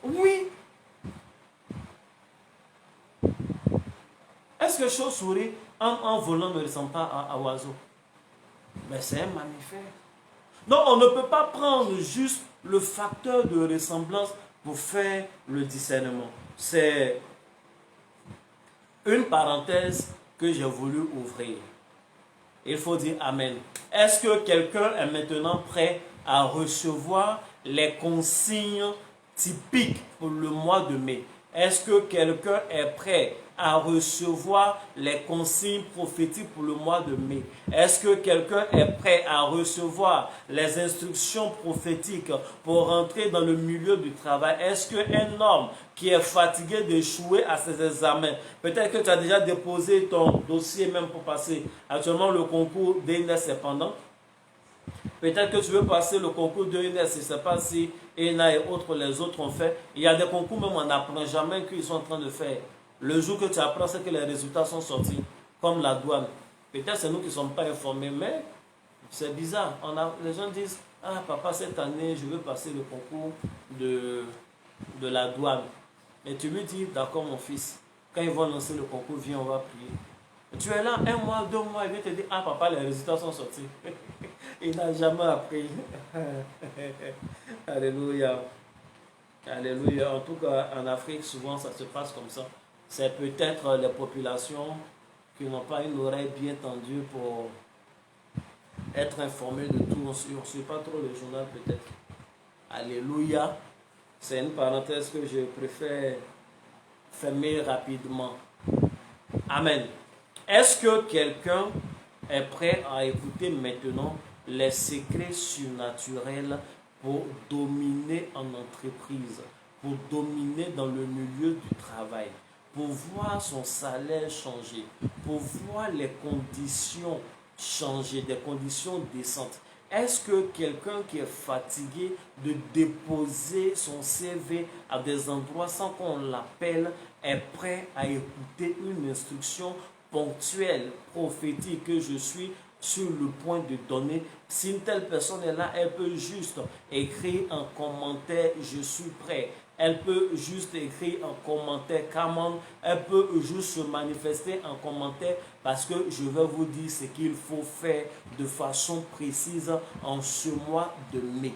Oui. Est-ce que chauve-souris en volant ne ressemble pas à oiseau? Mais c'est un mammifère. Donc on ne peut pas prendre juste le facteur de ressemblance pour faire le discernement. C'est une parenthèse que j'ai voulu ouvrir. Il faut dire Amen. Est-ce que quelqu'un est maintenant prêt à recevoir les consignes typiques pour le mois de mai? Est-ce que quelqu'un est prêt à recevoir les consignes prophétiques pour le mois de mai? Est-ce que quelqu'un est prêt à recevoir les instructions prophétiques pour rentrer dans le milieu du travail? Est-ce qu'un homme qui est fatigué d'échouer à ses examens, peut-être que tu as déjà déposé ton dossier même pour passer, actuellement le concours d'ENS est pendant, peut-être que tu veux passer le concours de ENS, je ne sais pas si ENA et autres, les autres ont fait. Il y a des concours même on n'apprend jamais qu'ils sont en train de faire. Le jour que tu apprends, c'est que les résultats sont sortis, comme la douane. Peut-être c'est nous qui ne sommes pas informés, mais c'est bizarre. Les gens disent, ah papa, cette année, je veux passer le concours de la douane. Et tu lui dis, d'accord mon fils, quand ils vont lancer le concours, viens, on va prier. Tu es là 1 mois, 2 mois, il vient te dire, ah papa, les résultats sont sortis. Il n'a jamais appris. Alléluia. Alléluia. En tout cas, en Afrique, souvent, ça se passe comme ça. C'est peut-être les populations qui n'ont pas une oreille bien tendue pour être informées de tout. On ne suit pas trop le journal, peut-être. Alléluia. C'est une parenthèse que je préfère fermer rapidement. Amen. Est-ce que quelqu'un est prêt à écouter maintenant les secrets surnaturels pour dominer en entreprise, pour dominer dans le milieu du travail, pour voir son salaire changer, pour voir les conditions changer, des conditions décentes. Est-ce que quelqu'un qui est fatigué de déposer son CV à des endroits sans qu'on l'appelle est prêt à écouter une instruction ponctuelle, prophétique que je suis sur le point de donner? Si une telle personne est là, elle peut juste écrire un commentaire, je suis prêt. Elle peut juste écrire un commentaire, comment elle peut juste se manifester en commentaire, parce que je vais vous dire ce qu'il faut faire de façon précise en ce mois de mai.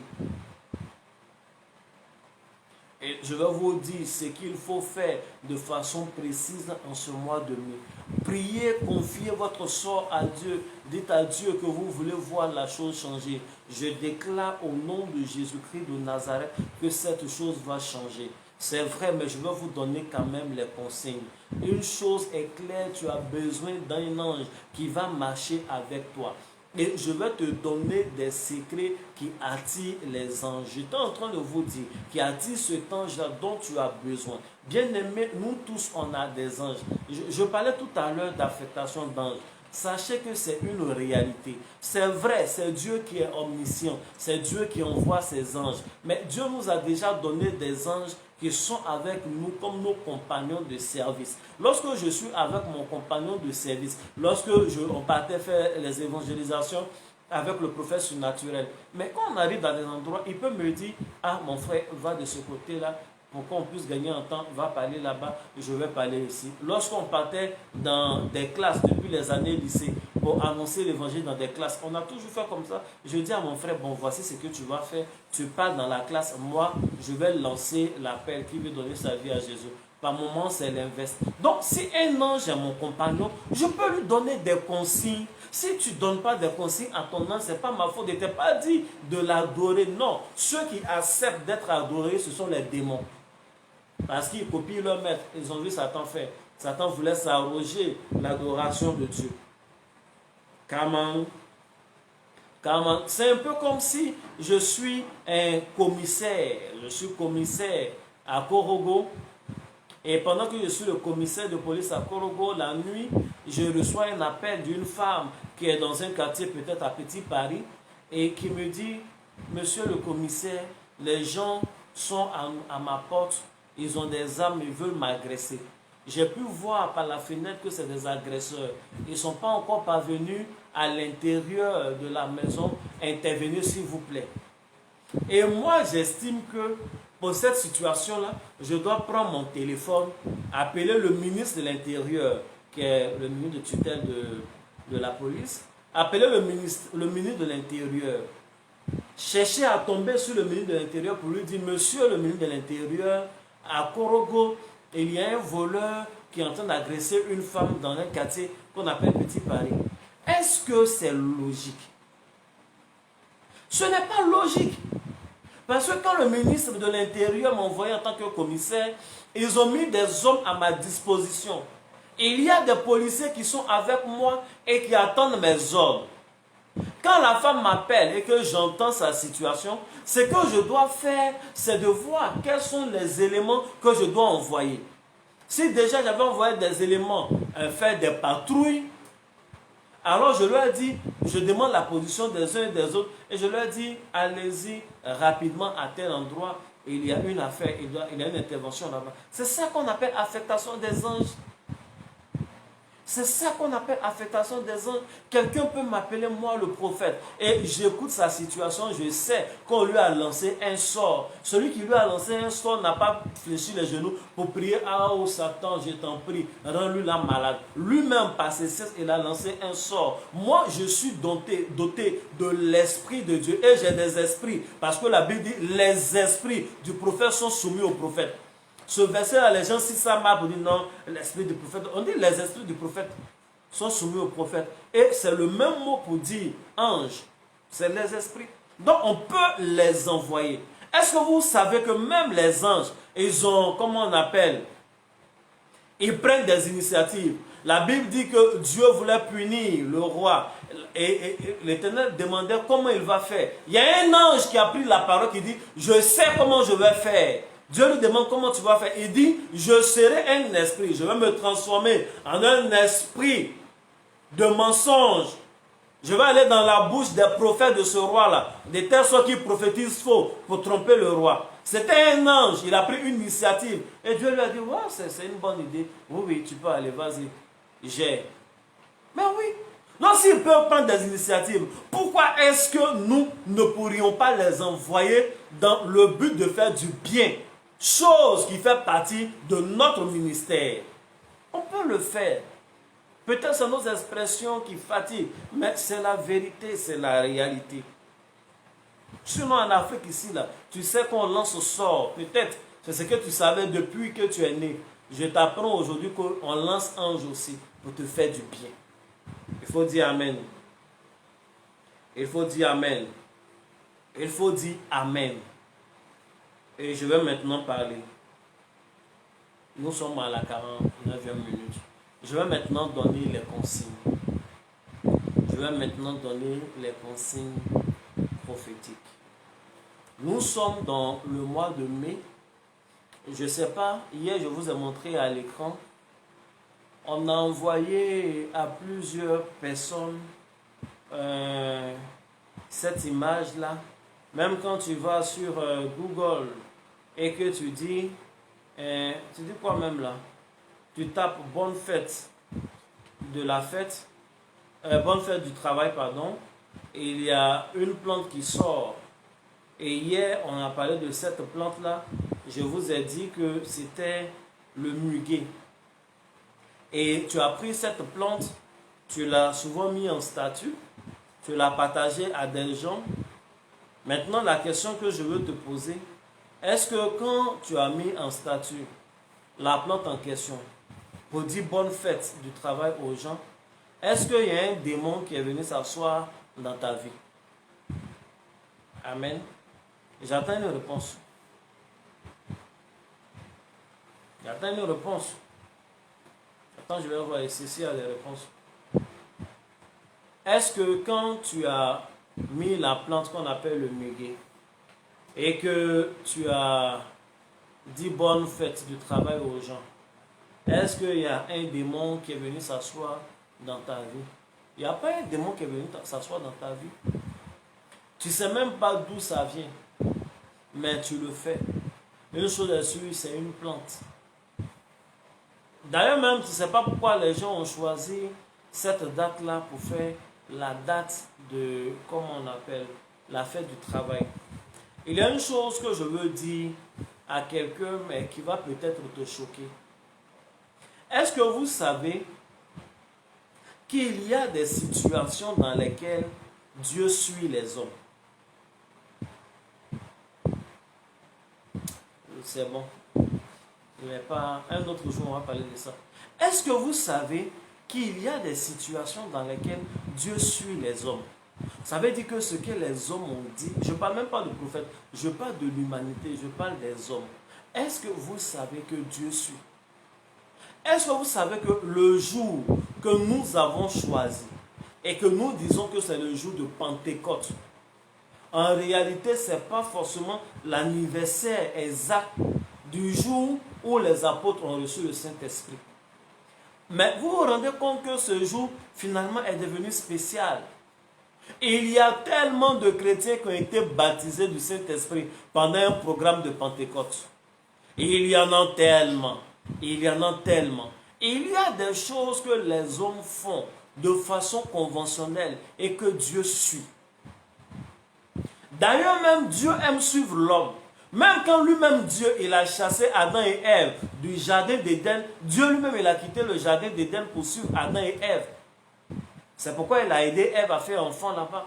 Et je vais vous dire ce qu'il faut faire de façon précise en ce mois de mai. Priez, confiez votre sort à Dieu. Dites à Dieu que vous voulez voir la chose changer. Je déclare au nom de Jésus-Christ de Nazareth que cette chose va changer. C'est vrai, mais je vais vous donner quand même les consignes. Une chose est claire, tu as besoin d'un ange qui va marcher avec toi. Et je vais te donner des secrets qui attirent les anges. J'étais en train de vous dire, qui attire cet ange-là dont tu as besoin. Bien aimé, nous tous, on a des anges. Je parlais tout à l'heure d'affectation d'anges. Sachez que c'est une réalité. C'est vrai, c'est Dieu qui est omniscient. C'est Dieu qui envoie ses anges. Mais Dieu nous a déjà donné des anges qui sont avec nous comme nos compagnons de service. Lorsque je suis avec mon compagnon de service, lorsque on partait faire les évangélisations avec le prophète surnaturel, mais quand on arrive dans des endroits, il peut me dire, ah mon frère, va de ce côté-là, pour qu'on puisse gagner un temps, va parler là-bas, je vais parler ici. Lorsqu'on partait dans des classes depuis les années lycée pour annoncer l'évangile dans des classes, on a toujours fait comme ça. Je dis à mon frère, bon, voici ce que tu vas faire. Tu parles dans la classe, moi, je vais lancer l'appel qui veut donner sa vie à Jésus. Par moment, c'est l'inverse. Donc, si un ange est mon compagnon, je peux lui donner des consignes. Si tu ne donnes pas des consignes à ton ange, ce n'est pas ma faute. Il ne t'est pas dit de l'adorer. Non, ceux qui acceptent d'être adorés, ce sont les démons. Parce qu'ils copient leur maître. Ils ont vu Satan faire. Satan voulait s'arroger l'adoration de Dieu. Comment? C'est un peu comme si je suis un commissaire. Je suis commissaire à Korogo. Et pendant que je suis le commissaire de police à Korogo, la nuit, je reçois un appel d'une femme qui est dans un quartier peut-être à Petit Paris et qui me dit, monsieur le commissaire, les gens sont à ma porte. Ils ont des armes, ils veulent m'agresser. J'ai pu voir par la fenêtre que c'est des agresseurs. Ils ne sont pas encore parvenus à l'intérieur de la maison. Intervenez s'il vous plaît. Et moi, j'estime que pour cette situation-là, je dois prendre mon téléphone, appeler le ministre de l'Intérieur, qui est le ministre de tutelle de la police, appeler le ministre de l'Intérieur, chercher à tomber sur le ministre de l'Intérieur pour lui dire, monsieur le ministre de l'Intérieur, à Korogo, il y a un voleur qui est en train d'agresser une femme dans un quartier qu'on appelle Petit Paris. Est-ce que c'est logique? Ce n'est pas logique. Parce que quand le ministre de l'Intérieur m'a envoyé en tant que commissaire, ils ont mis des hommes à ma disposition. Il y a des policiers qui sont avec moi et qui attendent mes ordres. Quand la femme m'appelle et que j'entends sa situation, ce que je dois faire, c'est de voir quels sont les éléments que je dois envoyer. Si déjà j'avais envoyé des éléments, faire des patrouilles, alors je leur ai dit, je demande la position des uns et des autres, et je leur ai dit, allez-y rapidement à tel endroit, il y a une affaire, il y a une intervention là-bas. C'est ça qu'on appelle affectation des anges. C'est ça qu'on appelle affectation des anges. Quelqu'un peut m'appeler moi le prophète. Et j'écoute sa situation, je sais qu'on lui a lancé un sort. Celui qui lui a lancé un sort n'a pas fléchi les genoux pour prier. Ah oh Satan, je t'en prie, rends-lui la malade. Lui-même, par ses cesses, il a lancé un sort. Moi, je suis doté de l'esprit de Dieu. Et j'ai des esprits. Parce que la Bible dit, les esprits du prophète sont soumis au prophète. Ce verset-là, les gens, si ça marche, on dit non, l'esprit du prophète. On dit les esprits du prophète sont soumis au prophète. Et c'est le même mot pour dire ange. C'est les esprits. Donc, on peut les envoyer. Est-ce que vous savez que même les anges, ils ont, comment on appelle, ils prennent des initiatives. La Bible dit que Dieu voulait punir le roi. Et l'Éternel demandait comment il va faire. Il y a un ange qui a pris la parole qui dit, je sais comment je vais faire. Dieu lui demande comment tu vas faire. Il dit, je serai un esprit. Je vais me transformer en un esprit de mensonge. Je vais aller dans la bouche des prophètes de ce roi-là, des tels sortes qui prophétisent faux pour tromper le roi. C'était un ange, il a pris une initiative. Et Dieu lui a dit, ouais, c'est une bonne idée. Oui, oui, tu peux aller, vas-y, gère. Mais oui, donc s'ils peuvent prendre des initiatives, pourquoi est-ce que nous ne pourrions pas les envoyer dans le but de faire du bien? Chose qui fait partie de notre ministère. On peut le faire. Peut-être c'est nos expressions qui fatiguent, mais c'est la vérité, c'est la réalité. Sinon en Afrique ici, là, tu sais qu'on lance au sort. Peut-être c'est ce que tu savais depuis que tu es né. Je t'apprends aujourd'hui qu'on lance ange aussi pour te faire du bien. Il faut dire Amen. Il faut dire Amen. Il faut dire Amen. Et je vais maintenant parler. Nous sommes à la 49e minute. Je vais maintenant donner les consignes. Je vais maintenant donner les consignes prophétiques. Nous sommes dans le mois de mai. Je ne sais pas, hier je vous ai montré à l'écran. On a envoyé à plusieurs personnes cette image-là. Même quand tu vas sur Google et que tu dis quoi même là? Tu tapes bonne fête de la fête, bonne fête du travail, pardon, et il y a une plante qui sort. Et hier, on a parlé de cette plante-là. Je vous ai dit que c'était le muguet. Et tu as pris cette plante, tu l'as souvent mis en statut, tu l'as partagé à des gens. Maintenant, la question que je veux te poser, est-ce que quand tu as mis en statut la plante en question, pour dire bonne fête du travail aux gens, est-ce qu'il y a un démon qui est venu s'asseoir dans ta vie? Amen. J'attends une réponse. J'attends une réponse. Attends, je vais voir ici s'il y a des réponses. Est-ce que quand tu as mis la plante qu'on appelle le muguet et que tu as dit bonne fête du travail aux gens, est-ce qu'il y a un démon qui est venu s'asseoir dans ta vie? Il n'y a pas un démon qui est venu s'asseoir dans ta vie. Tu ne sais même pas d'où ça vient, mais tu le fais. Une chose est sûre, c'est une plante. D'ailleurs même, tu ne sais pas pourquoi les gens ont choisi cette date-là pour faire la date de, comment on appelle, la fête du travail. Il y a une chose que je veux dire à quelqu'un, mais qui va peut-être te choquer. Est-ce que vous savez qu'il y a des situations dans lesquelles Dieu suit les hommes? C'est bon. Mais pas un autre jour, on va parler de ça. Est-ce que vous savez qu'il y a des situations dans lesquelles Dieu suit les hommes? Ça veut dire que ce que les hommes ont dit, je ne parle même pas de prophète, je parle de l'humanité, je parle des hommes. Est-ce que vous savez que Dieu suit? Est-ce que vous savez que le jour que nous avons choisi et que nous disons que c'est le jour de Pentecôte, en réalité, ce n'est pas forcément l'anniversaire exact du jour où les apôtres ont reçu le Saint-Esprit. Mais vous vous rendez compte que ce jour, finalement, est devenu spécial. Il y a tellement de chrétiens qui ont été baptisés du Saint-Esprit pendant un programme de Pentecôte. Il y en a tellement. Il y en a tellement. Il y a des choses que les hommes font de façon conventionnelle et que Dieu suit. D'ailleurs, même Dieu aime suivre l'homme. Même quand lui-même Dieu, il a chassé Adam et Ève du jardin d'Éden, Dieu lui-même, il a quitté le jardin d'Éden pour suivre Adam et Ève. C'est pourquoi il a aidé Ève à faire enfant là-bas.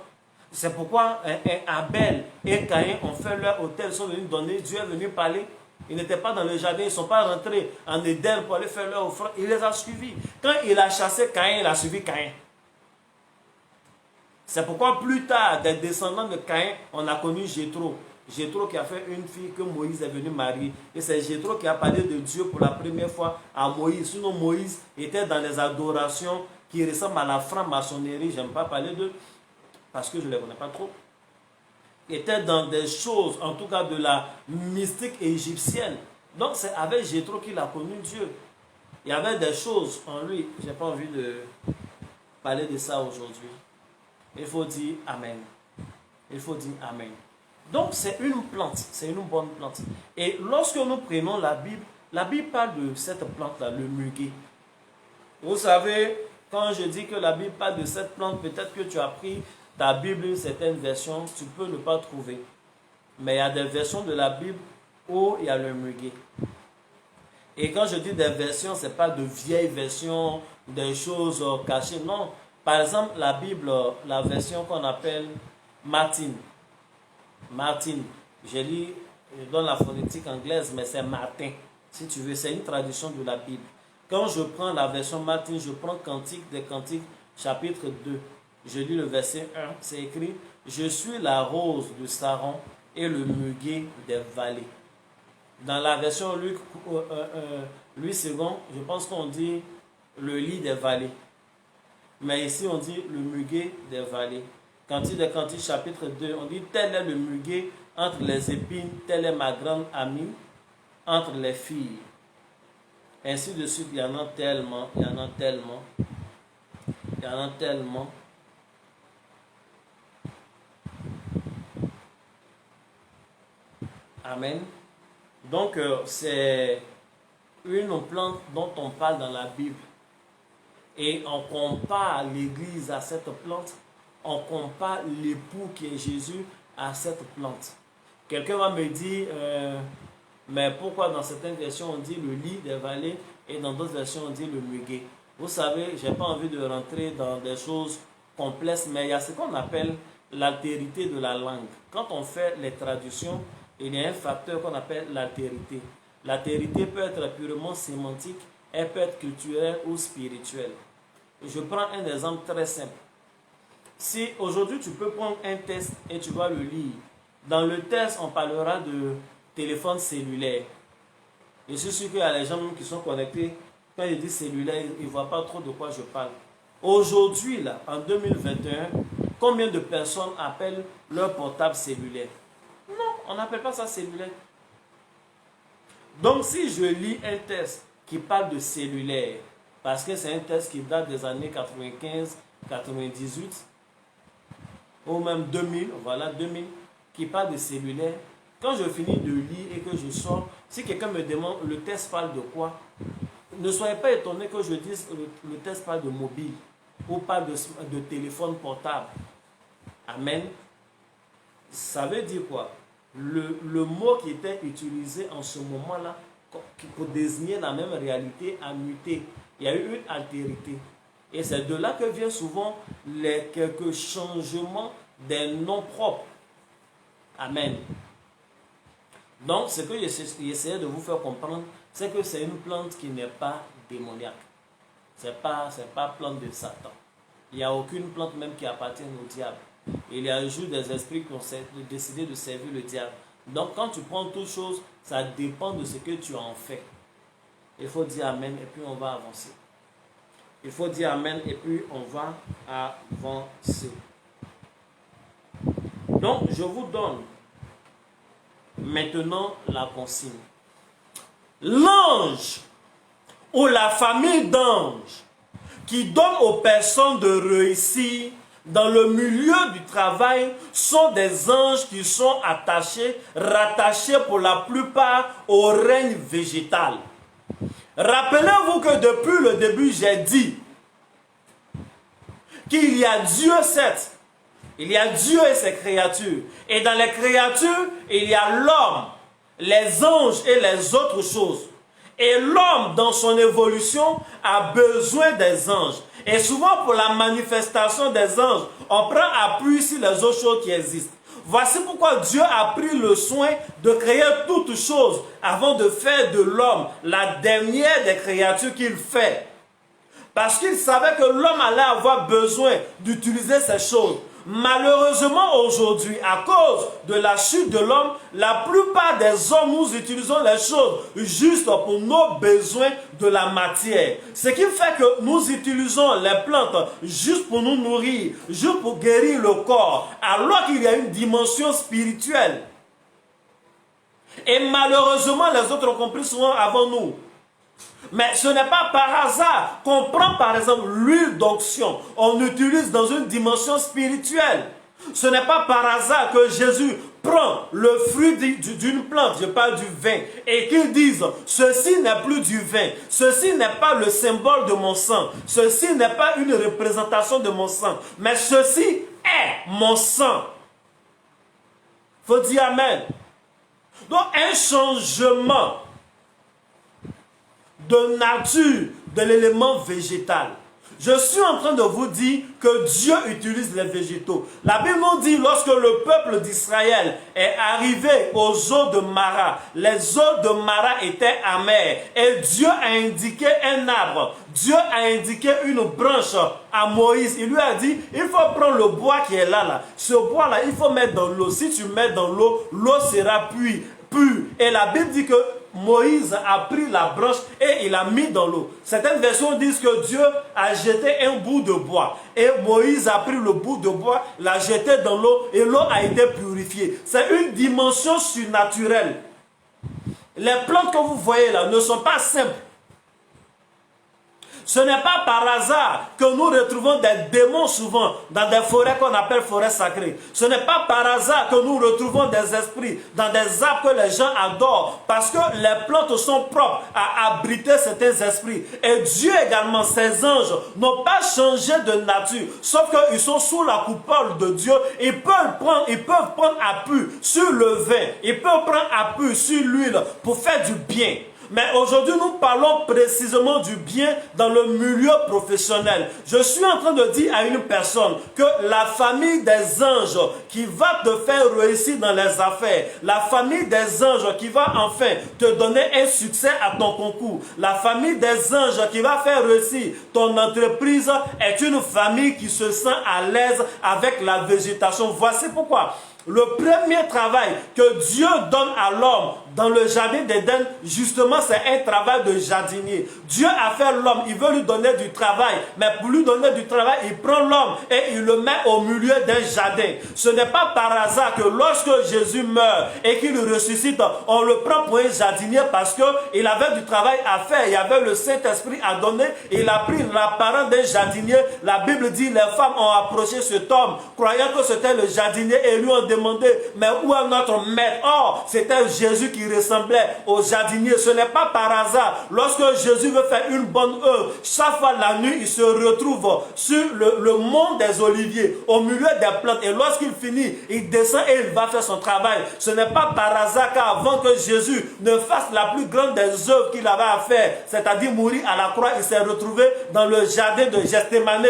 C'est pourquoi Abel et Caïn ont fait leur autel, ils sont venus donner, Dieu est venu parler. Ils n'étaient pas dans le jardin, ils ne sont pas rentrés en Éden pour aller faire leur offrande. Il les a suivis. Quand il a chassé Caïn, il a suivi Caïn. C'est pourquoi plus tard, des descendants de Caïn, on a connu Jéthro. Jéthro qui a fait une fille que Moïse est venu marier. Et c'est Jéthro qui a parlé de Dieu pour la première fois à Moïse. Sinon, Moïse était dans les adorations qui ressemblent à la franc-maçonnerie. Je n'aime pas parler d'eux parce que je ne les connais pas trop. était dans des choses, en tout cas de la mystique égyptienne. Donc c'est avec Jéthro qu'il a connu Dieu. Il y avait des choses en lui. Je n'ai pas envie de parler de ça aujourd'hui. Il faut dire Amen. Il faut dire Amen. Donc c'est une plante, c'est une bonne plante. Et lorsque nous prenons la Bible parle de cette plante-là, le muguet. Vous savez, quand je dis que la Bible parle de cette plante, peut-être que tu as pris ta Bible, une certaine version, tu peux ne pas trouver. Mais il y a des versions de la Bible où il y a le muguet. Et quand je dis des versions, ce n'est pas de vieilles versions, des choses cachées. Non. Par exemple, la Bible, la version qu'on appelle Martin. Martin. Je lis dans la phonétique anglaise, mais c'est Martin. Si tu veux, c'est une traduction de la Bible. Quand je prends la version Martin, je prends Cantique des Cantiques, chapitre 2. Je lis le verset 1. C'est écrit « Je suis la rose de Saron et le muguet des vallées ». Dans la version Louis II, je pense qu'on dit le lit des vallées. Mais ici, on dit le muguet des vallées. Cantique des Cantiques, chapitre 2, on dit tel est le muguet entre les épines, telle est ma grande amie entre les filles. Ainsi de suite, il y en a tellement, il y en a tellement, il y en a tellement. Amen. Donc, c'est une plante dont on parle dans la Bible. Et on compare l'Église à cette plante. On compare l'époux qui est Jésus à cette plante. Quelqu'un va me dire, mais pourquoi dans certaines versions on dit le lit des vallées et dans d'autres versions on dit le muguet? Vous savez, je n'ai pas envie de rentrer dans des choses complexes, mais il y a ce qu'on appelle l'altérité de la langue. Quand on fait les traductions, il y a un facteur qu'on appelle l'altérité. L'altérité peut être purement sémantique, elle peut être culturelle ou spirituelle. Je prends un exemple très simple. Si aujourd'hui tu peux prendre un test et tu vas le lire, dans le test on parlera de téléphone cellulaire. Je suis sûr qu'il y a les gens qui sont connectés, quand ils disent cellulaire, ils ne voient pas trop de quoi je parle. Aujourd'hui, là, en 2021, combien de personnes appellent leur portable cellulaire? Non, on n'appelle pas ça cellulaire. Donc si je lis un test qui parle de cellulaire, parce que c'est un test qui date des années 95, 98, ou même 2000, voilà 2000, qui parle de cellulaire, quand je finis de lire et que je sors, si quelqu'un me demande le test parle de quoi, ne soyez pas étonné que je dise le test parle de mobile ou parle de téléphone portable. Amen. Ça veut dire quoi? Le mot qui était utilisé en ce moment-là pour désigner la même réalité a muté. Il y a eu une altérité. Et c'est de là que viennent souvent les quelques changements des noms propres. Amen. Donc, ce que j'essayais de vous faire comprendre, c'est que c'est une plante qui n'est pas démoniaque. Ce n'est pas plante de Satan. Il n'y a aucune plante même qui appartient au diable. Il y a juste des esprits qui ont décidé de servir le diable. Donc, quand tu prends toutes choses, ça dépend de ce que tu en fais. Il faut dire Amen et puis on va avancer. Il faut dire Amen et puis on va avancer. Donc, je vous donne maintenant la consigne. L'ange ou la famille d'anges qui donne aux personnes de réussir dans le milieu du travail sont des anges qui sont rattachés pour la plupart au règne végétal. Rappelez-vous que depuis le début, j'ai dit qu'il y a Dieu certes, il y a Dieu et ses créatures. Et dans les créatures, il y a l'homme, les anges et les autres choses. Et l'homme, dans son évolution, a besoin des anges. Et souvent, pour la manifestation des anges, on prend appui sur les autres choses qui existent. Voici pourquoi Dieu a pris le soin de créer toutes choses avant de faire de l'homme la dernière des créatures qu'il fait. Parce qu'il savait que l'homme allait avoir besoin d'utiliser ces choses. Malheureusement aujourd'hui, à cause de la chute de l'homme, la plupart des hommes, nous utilisons les choses juste pour nos besoins de la matière. Ce qui fait que nous utilisons les plantes juste pour nous nourrir, juste pour guérir le corps, alors qu'il y a une dimension spirituelle. Et malheureusement, les autres ont compris souvent avant nous. Mais ce n'est pas par hasard qu'on prend par exemple l'huile d'onction. On l'utilise dans une dimension spirituelle. Ce n'est pas par hasard que Jésus prend le fruit d'une plante, je parle du vin, et qu'il dise, ceci n'est plus du vin, ceci n'est pas le symbole de mon sang, ceci n'est pas une représentation de mon sang, mais ceci est mon sang. Il faut dire Amen. Donc un changement de nature de l'élément végétal. Je suis en train de vous dire que Dieu utilise les végétaux. La Bible nous dit lorsque le peuple d'Israël est arrivé aux eaux de Mara, les eaux de Mara étaient amères et Dieu a indiqué un arbre. Dieu a indiqué une branche à Moïse. Il lui a dit, il faut prendre le bois qui est là. Ce bois-là, il faut mettre dans l'eau. Si tu mets dans l'eau, l'eau sera pure. Et la Bible dit que Moïse a pris la branche et il l'a mis dans l'eau. Certaines versions disent que Dieu a jeté un bout de bois. Et Moïse a pris le bout de bois, l'a jeté dans l'eau et l'eau a été purifiée. C'est une dimension surnaturelle. Les plantes que vous voyez là ne sont pas simples. Ce n'est pas par hasard que nous retrouvons des démons souvent dans des forêts qu'on appelle forêts sacrées. Ce n'est pas par hasard que nous retrouvons des esprits dans des arbres que les gens adorent. Parce que les plantes sont propres à abriter certains esprits. Et Dieu également, ses anges, n'ont pas changé de nature. Sauf qu'ils sont sous la coupole de Dieu. Ils peuvent prendre appui sur le vin. Ils peuvent prendre appui sur l'huile pour faire du bien. Mais aujourd'hui, nous parlons précisément du bien dans le milieu professionnel. Je suis en train de dire à une personne que la famille des anges qui va te faire réussir dans les affaires, la famille des anges qui va enfin te donner un succès à ton concours, la famille des anges qui va faire réussir ton entreprise est une famille qui se sent à l'aise avec la végétation. Voici pourquoi. Le premier travail que Dieu donne à l'homme dans le jardin d'Éden, justement, c'est un travail de jardinier. Dieu a fait l'homme, il veut lui donner du travail, mais pour lui donner du travail, il prend l'homme et il le met au milieu d'un jardin. Ce n'est pas par hasard que lorsque Jésus meurt et qu'il ressuscite, on le prend pour un jardinier parce qu'il avait du travail à faire, il avait le Saint-Esprit à donner, il a pris l'apparence d'un jardinier. La Bible dit, les femmes ont approché cet homme, croyant que c'était le jardinier et lui ont demandé, mais où est notre maître? Or, c'était Jésus qui ressemblait au jardinier. Ce n'est pas par hasard. Lorsque Jésus veut faire une bonne œuvre, chaque fois la nuit, il se retrouve sur le mont des Oliviers, au milieu des plantes. Et lorsqu'il finit, il descend et il va faire son travail. Ce n'est pas par hasard qu'avant que Jésus ne fasse la plus grande des œuvres qu'il avait à faire, c'est-à-dire mourir à la croix, il s'est retrouvé dans le jardin de Gethsémane.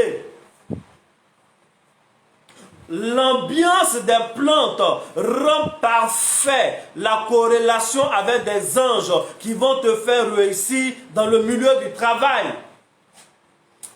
L'ambiance des plantes rend parfait la corrélation avec des anges qui vont te faire réussir dans le milieu du travail.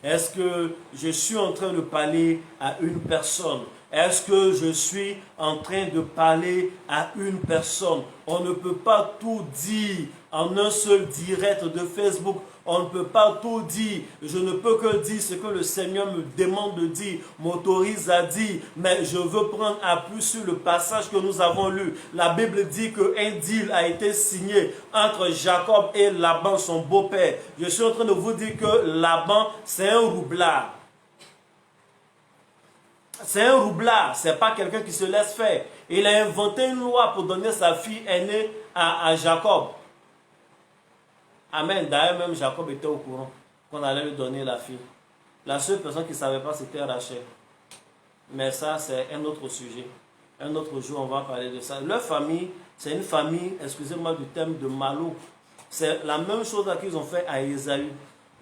Est-ce que je suis en train de parler à une personne? Est-ce que je suis en train de parler à une personne? On ne peut pas tout dire en un seul direct de Facebook. On ne peut pas tout dire. Je ne peux que dire ce que le Seigneur me demande de dire, m'autorise à dire. Mais je veux prendre appui sur le passage que nous avons lu. La Bible dit qu'un deal a été signé entre Jacob et Laban, son beau-père. Je suis en train de vous dire que Laban, c'est un roublard. C'est un roublard, ce n'est pas quelqu'un qui se laisse faire. Il a inventé une loi pour donner sa fille aînée à Jacob. Amen. D'ailleurs, même Jacob était au courant qu'on allait lui donner la fille. La seule personne qui ne savait pas, c'était Rachel. Mais ça, c'est un autre sujet. Un autre jour, on va parler de ça. Leur famille, c'est une famille, excusez-moi du terme, de Malo. C'est la même chose qu'ils ont fait à Ésaü.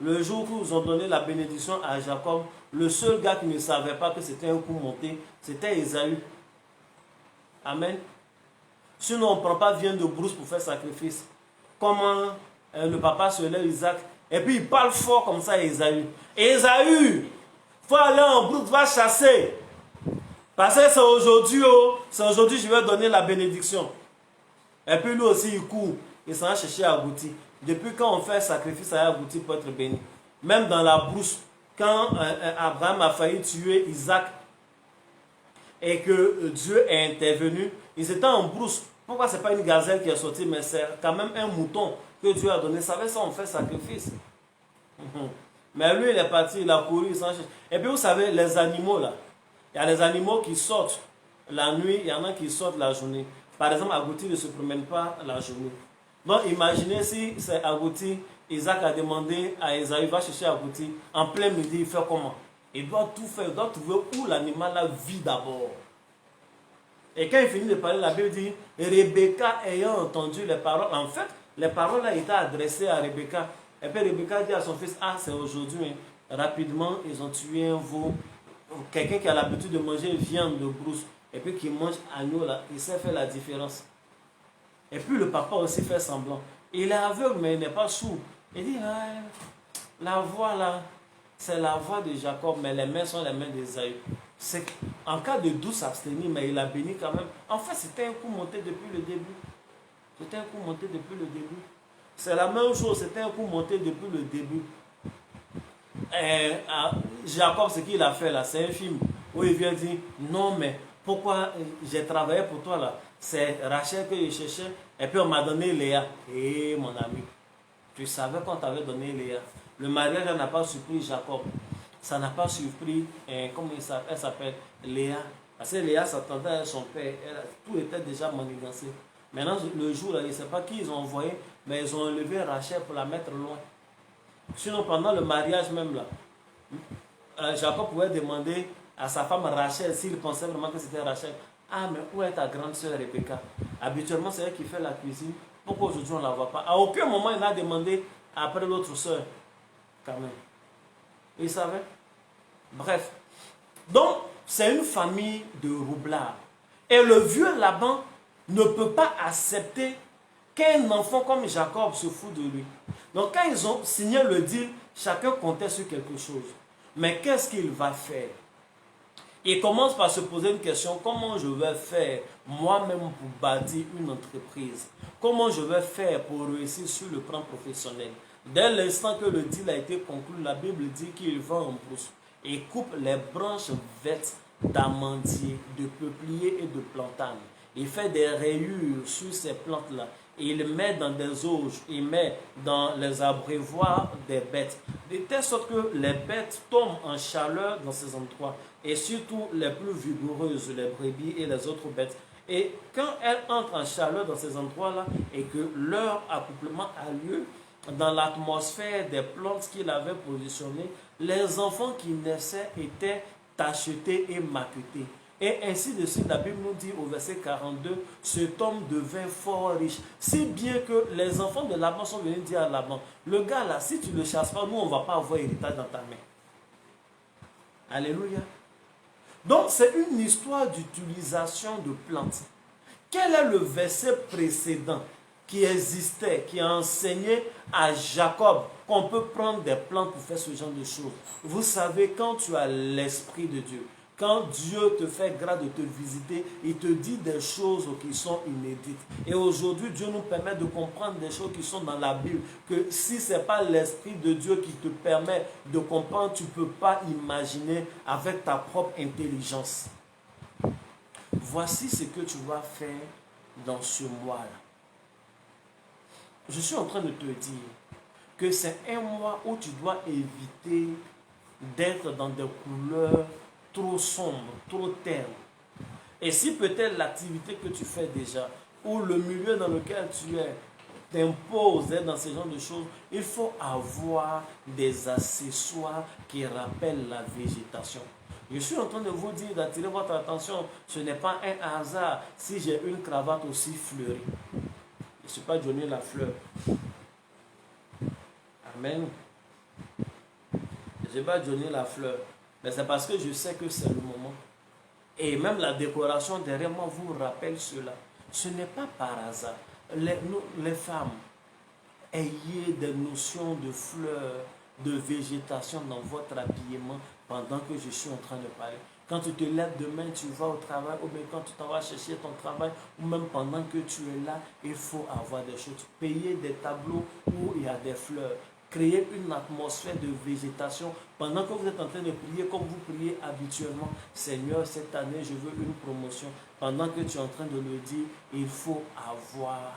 Le jour où ils ont donné la bénédiction à Jacob, le seul gars qui ne savait pas que c'était un coup monté, c'était Ésaü. Amen. Sinon, on ne prend pas viande de brousse pour faire sacrifice. Comment le papa se lève, Isaac, et puis il parle fort comme ça à Ésaü. Ésaü, il faut aller en brousse, va chasser. Parce que c'est aujourd'hui, oh, c'est aujourd'hui que je vais donner la bénédiction. Et puis lui aussi, il court. Il s'en va chercher à aboutir. Depuis quand on fait sacrifice, ça a abouti pour être béni. Même dans la brousse, quand Abraham a failli tuer Isaac et que Dieu est intervenu, ils étaient en brousse. Pourquoi ce n'est pas une gazelle qui est sortie, mais c'est quand même un mouton que Dieu a donné. Ça veut ça, on fait sacrifice. Mais lui, il est parti, il a couru, il s'en cherche. Et puis vous savez, les animaux là, il y a les animaux qui sortent la nuit, il y en a qui sortent la journée. Par exemple, Agouti ne se promène pas la journée. Donc imaginez si c'est Agouti, Isaac a demandé à Esaü, va chercher Agouti, en plein midi, il fait comment? Il doit tout faire, il doit trouver où l'animal là vit d'abord. Et quand il finit de parler, la Bible dit, Rebecca ayant entendu les paroles, en fait, les paroles là étaient adressées à Rebecca. Et puis Rebecca dit à son fils, ah c'est aujourd'hui, hein. Rapidement, ils ont tué un veau. Quelqu'un qui a l'habitude de manger viande de brousse et puis qui mange agneau là, il sait faire la différence. Et puis le papa aussi fait semblant. Il est aveugle mais il n'est pas sourd. Il dit, ah, la voix là, c'est la voix de Jacob, mais les mains sont les mains d'Ésaü. C'est en cas de douce abstenir, mais il a béni quand même. En fait, c'était un coup monté depuis le début. C'était un coup monté depuis le début. C'est la même chose, c'était un coup monté depuis le début. Jacob, ce qu'il a fait là, c'est un film où il vient dire non, mais pourquoi j'ai travaillé pour toi là? C'est Rachel que je cherchais et puis on m'a donné Léa. Et mon ami, tu savais qu'on t'avait donné Léa. Le mariage n'a pas surpris Jacob, ça n'a pas surpris, comment elle s'appelle, Léa. Parce que Léa s'attendait à son père, tout était déjà manigancé. Maintenant, le jour là, je ne sais pas qui ils ont envoyé, mais ils ont enlevé Rachel pour la mettre loin. Sinon, pendant le mariage même là, Jacob pouvait demander à sa femme Rachel, s'il pensait vraiment que c'était Rachel, ah mais où est ta grande soeur Rebecca? Habituellement c'est elle qui fait la cuisine, pourquoi aujourd'hui on ne la voit pas? À aucun moment il n'a demandé après l'autre soeur, quand même. Il savait. Bref. Donc, c'est une famille de roublards. Et le vieux Laban ne peut pas accepter qu'un enfant comme Jacob se fout de lui. Donc quand ils ont signé le deal, chacun comptait sur quelque chose. Mais qu'est-ce qu'il va faire? Il commence par se poser une question, comment je vais faire moi-même pour bâtir une entreprise? Comment je vais faire pour réussir sur le plan professionnel? Dès l'instant que le deal a été conclu, la Bible dit qu'il va en brousse et coupe les branches vertes d'amandier, de peuplier et de platane. Il fait des rayures sur ces plantes-là. Il met dans des auges, il met dans les abreuvoirs des bêtes. De telle sorte que les bêtes tombent en chaleur dans ces endroits. Et surtout les plus vigoureuses, les brebis et les autres bêtes. Et quand elles entrent en chaleur dans ces endroits-là et que leur accouplement a lieu, dans l'atmosphère des plantes qu'il avait positionnées, les enfants qui naissaient étaient tachetés et maquetés. Et ainsi de suite, la Bible nous dit au verset 42, cet homme devint fort riche. Si bien que les enfants de Laban sont venus dire à Laban, le gars là, si tu ne le chasses pas, nous on ne va pas avoir héritage dans ta main. Alléluia. Donc c'est une histoire d'utilisation de plantes. Quel est le verset précédent qui existait, qui a enseigné à Jacob qu'on peut prendre des plantes pour faire ce genre de choses? Vous savez, quand tu as l'Esprit de Dieu, quand Dieu te fait grâce de te visiter, il te dit des choses qui sont inédites. Et aujourd'hui, Dieu nous permet de comprendre des choses qui sont dans la Bible. Que si ce n'est pas l'Esprit de Dieu qui te permet de comprendre, tu ne peux pas imaginer avec ta propre intelligence. Voici ce que tu vas faire dans ce mois-là. Je suis en train de te dire que c'est un mois où tu dois éviter d'être dans des couleurs trop sombre, trop terne. Et si peut-être l'activité que tu fais déjà, ou le milieu dans lequel tu es, t'impose d'être dans ce genre de choses, il faut avoir des accessoires qui rappellent la végétation. Je suis en train de vous dire, d'attirer votre attention, ce n'est pas un hasard si j'ai une cravate aussi fleurie. Je ne suis pas Johnny la fleur. Amen. Je n'ai pas Johnny la fleur. Mais c'est parce que je sais que c'est le moment. Et même la décoration derrière moi vous rappelle cela. Ce n'est pas par hasard. Les femmes, ayez des notions de fleurs, de végétation dans votre habillement pendant que je suis en train de parler. Quand tu te lèves demain, tu vas au travail, ou bien quand tu t'en vas chercher ton travail, ou même pendant que tu es là, il faut avoir des choses. Payer des tableaux où il y a des fleurs. Créer une atmosphère de végétation pendant que vous êtes en train de prier comme vous priez habituellement. Seigneur, cette année, je veux une promotion. Pendant que tu es en train de le dire, il faut avoir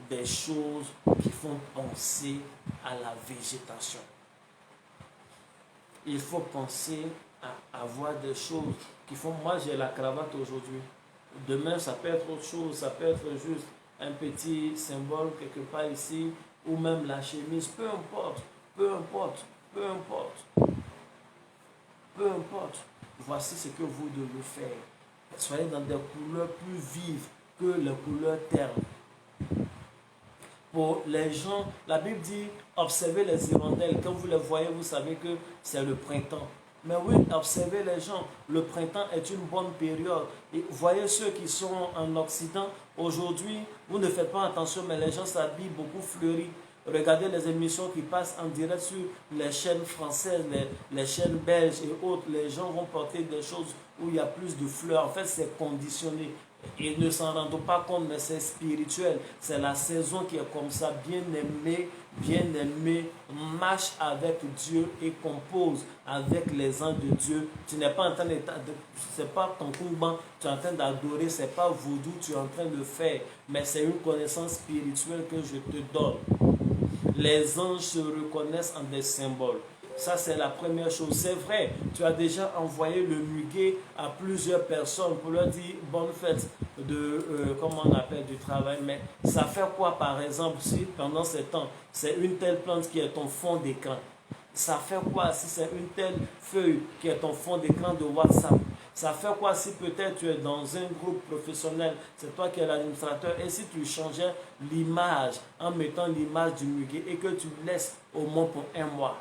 des choses qui font penser à la végétation. Il faut penser à avoir des choses qui font... Moi, j'ai la cravate aujourd'hui. Demain, ça peut être autre chose. Ça peut être juste un petit symbole quelque part ici, ou même la chemise. Peu importe, peu importe, peu importe, peu importe. Voici ce que vous devez faire. Soyez dans des couleurs plus vives que les couleurs ternes. Pour les gens, la Bible dit, observez les hirondelles. Quand vous les voyez, vous savez que c'est le printemps. Mais oui, observez les gens. Le printemps est une bonne période. Et voyez ceux qui sont en Occident. Aujourd'hui, vous ne faites pas attention, mais les gens s'habillent beaucoup fleuris. Regardez les émissions qui passent en direct sur les chaînes françaises, les chaînes belges et autres. Les gens vont porter des choses où il y a plus de fleurs. En fait, c'est conditionné. Ils ne s'en rendent pas compte, mais c'est spirituel. C'est la saison qui est comme ça. Bien aimé, marche avec Dieu et compose avec les anges de Dieu. Tu n'es pas en train de... C'est pas ton courban, tu es en train d'adorer, c'est pas vaudou, tu es en train de faire. Mais c'est une connaissance spirituelle que je te donne. Les anges se reconnaissent en des symboles. Ça, c'est la première chose. C'est vrai, tu as déjà envoyé le muguet à plusieurs personnes pour leur dire bonne fête de, comment on appelle, du travail. Mais ça fait quoi, par exemple, si pendant ce temps, c'est une telle plante qui est ton fond d'écran? Ça fait quoi si c'est une telle feuille qui est ton fond d'écran de WhatsApp? Ça fait quoi si peut-être tu es dans un groupe professionnel, c'est toi qui es l'administrateur, et si tu changeais l'image en mettant l'image du muguet et que tu laisses au moins pour un mois?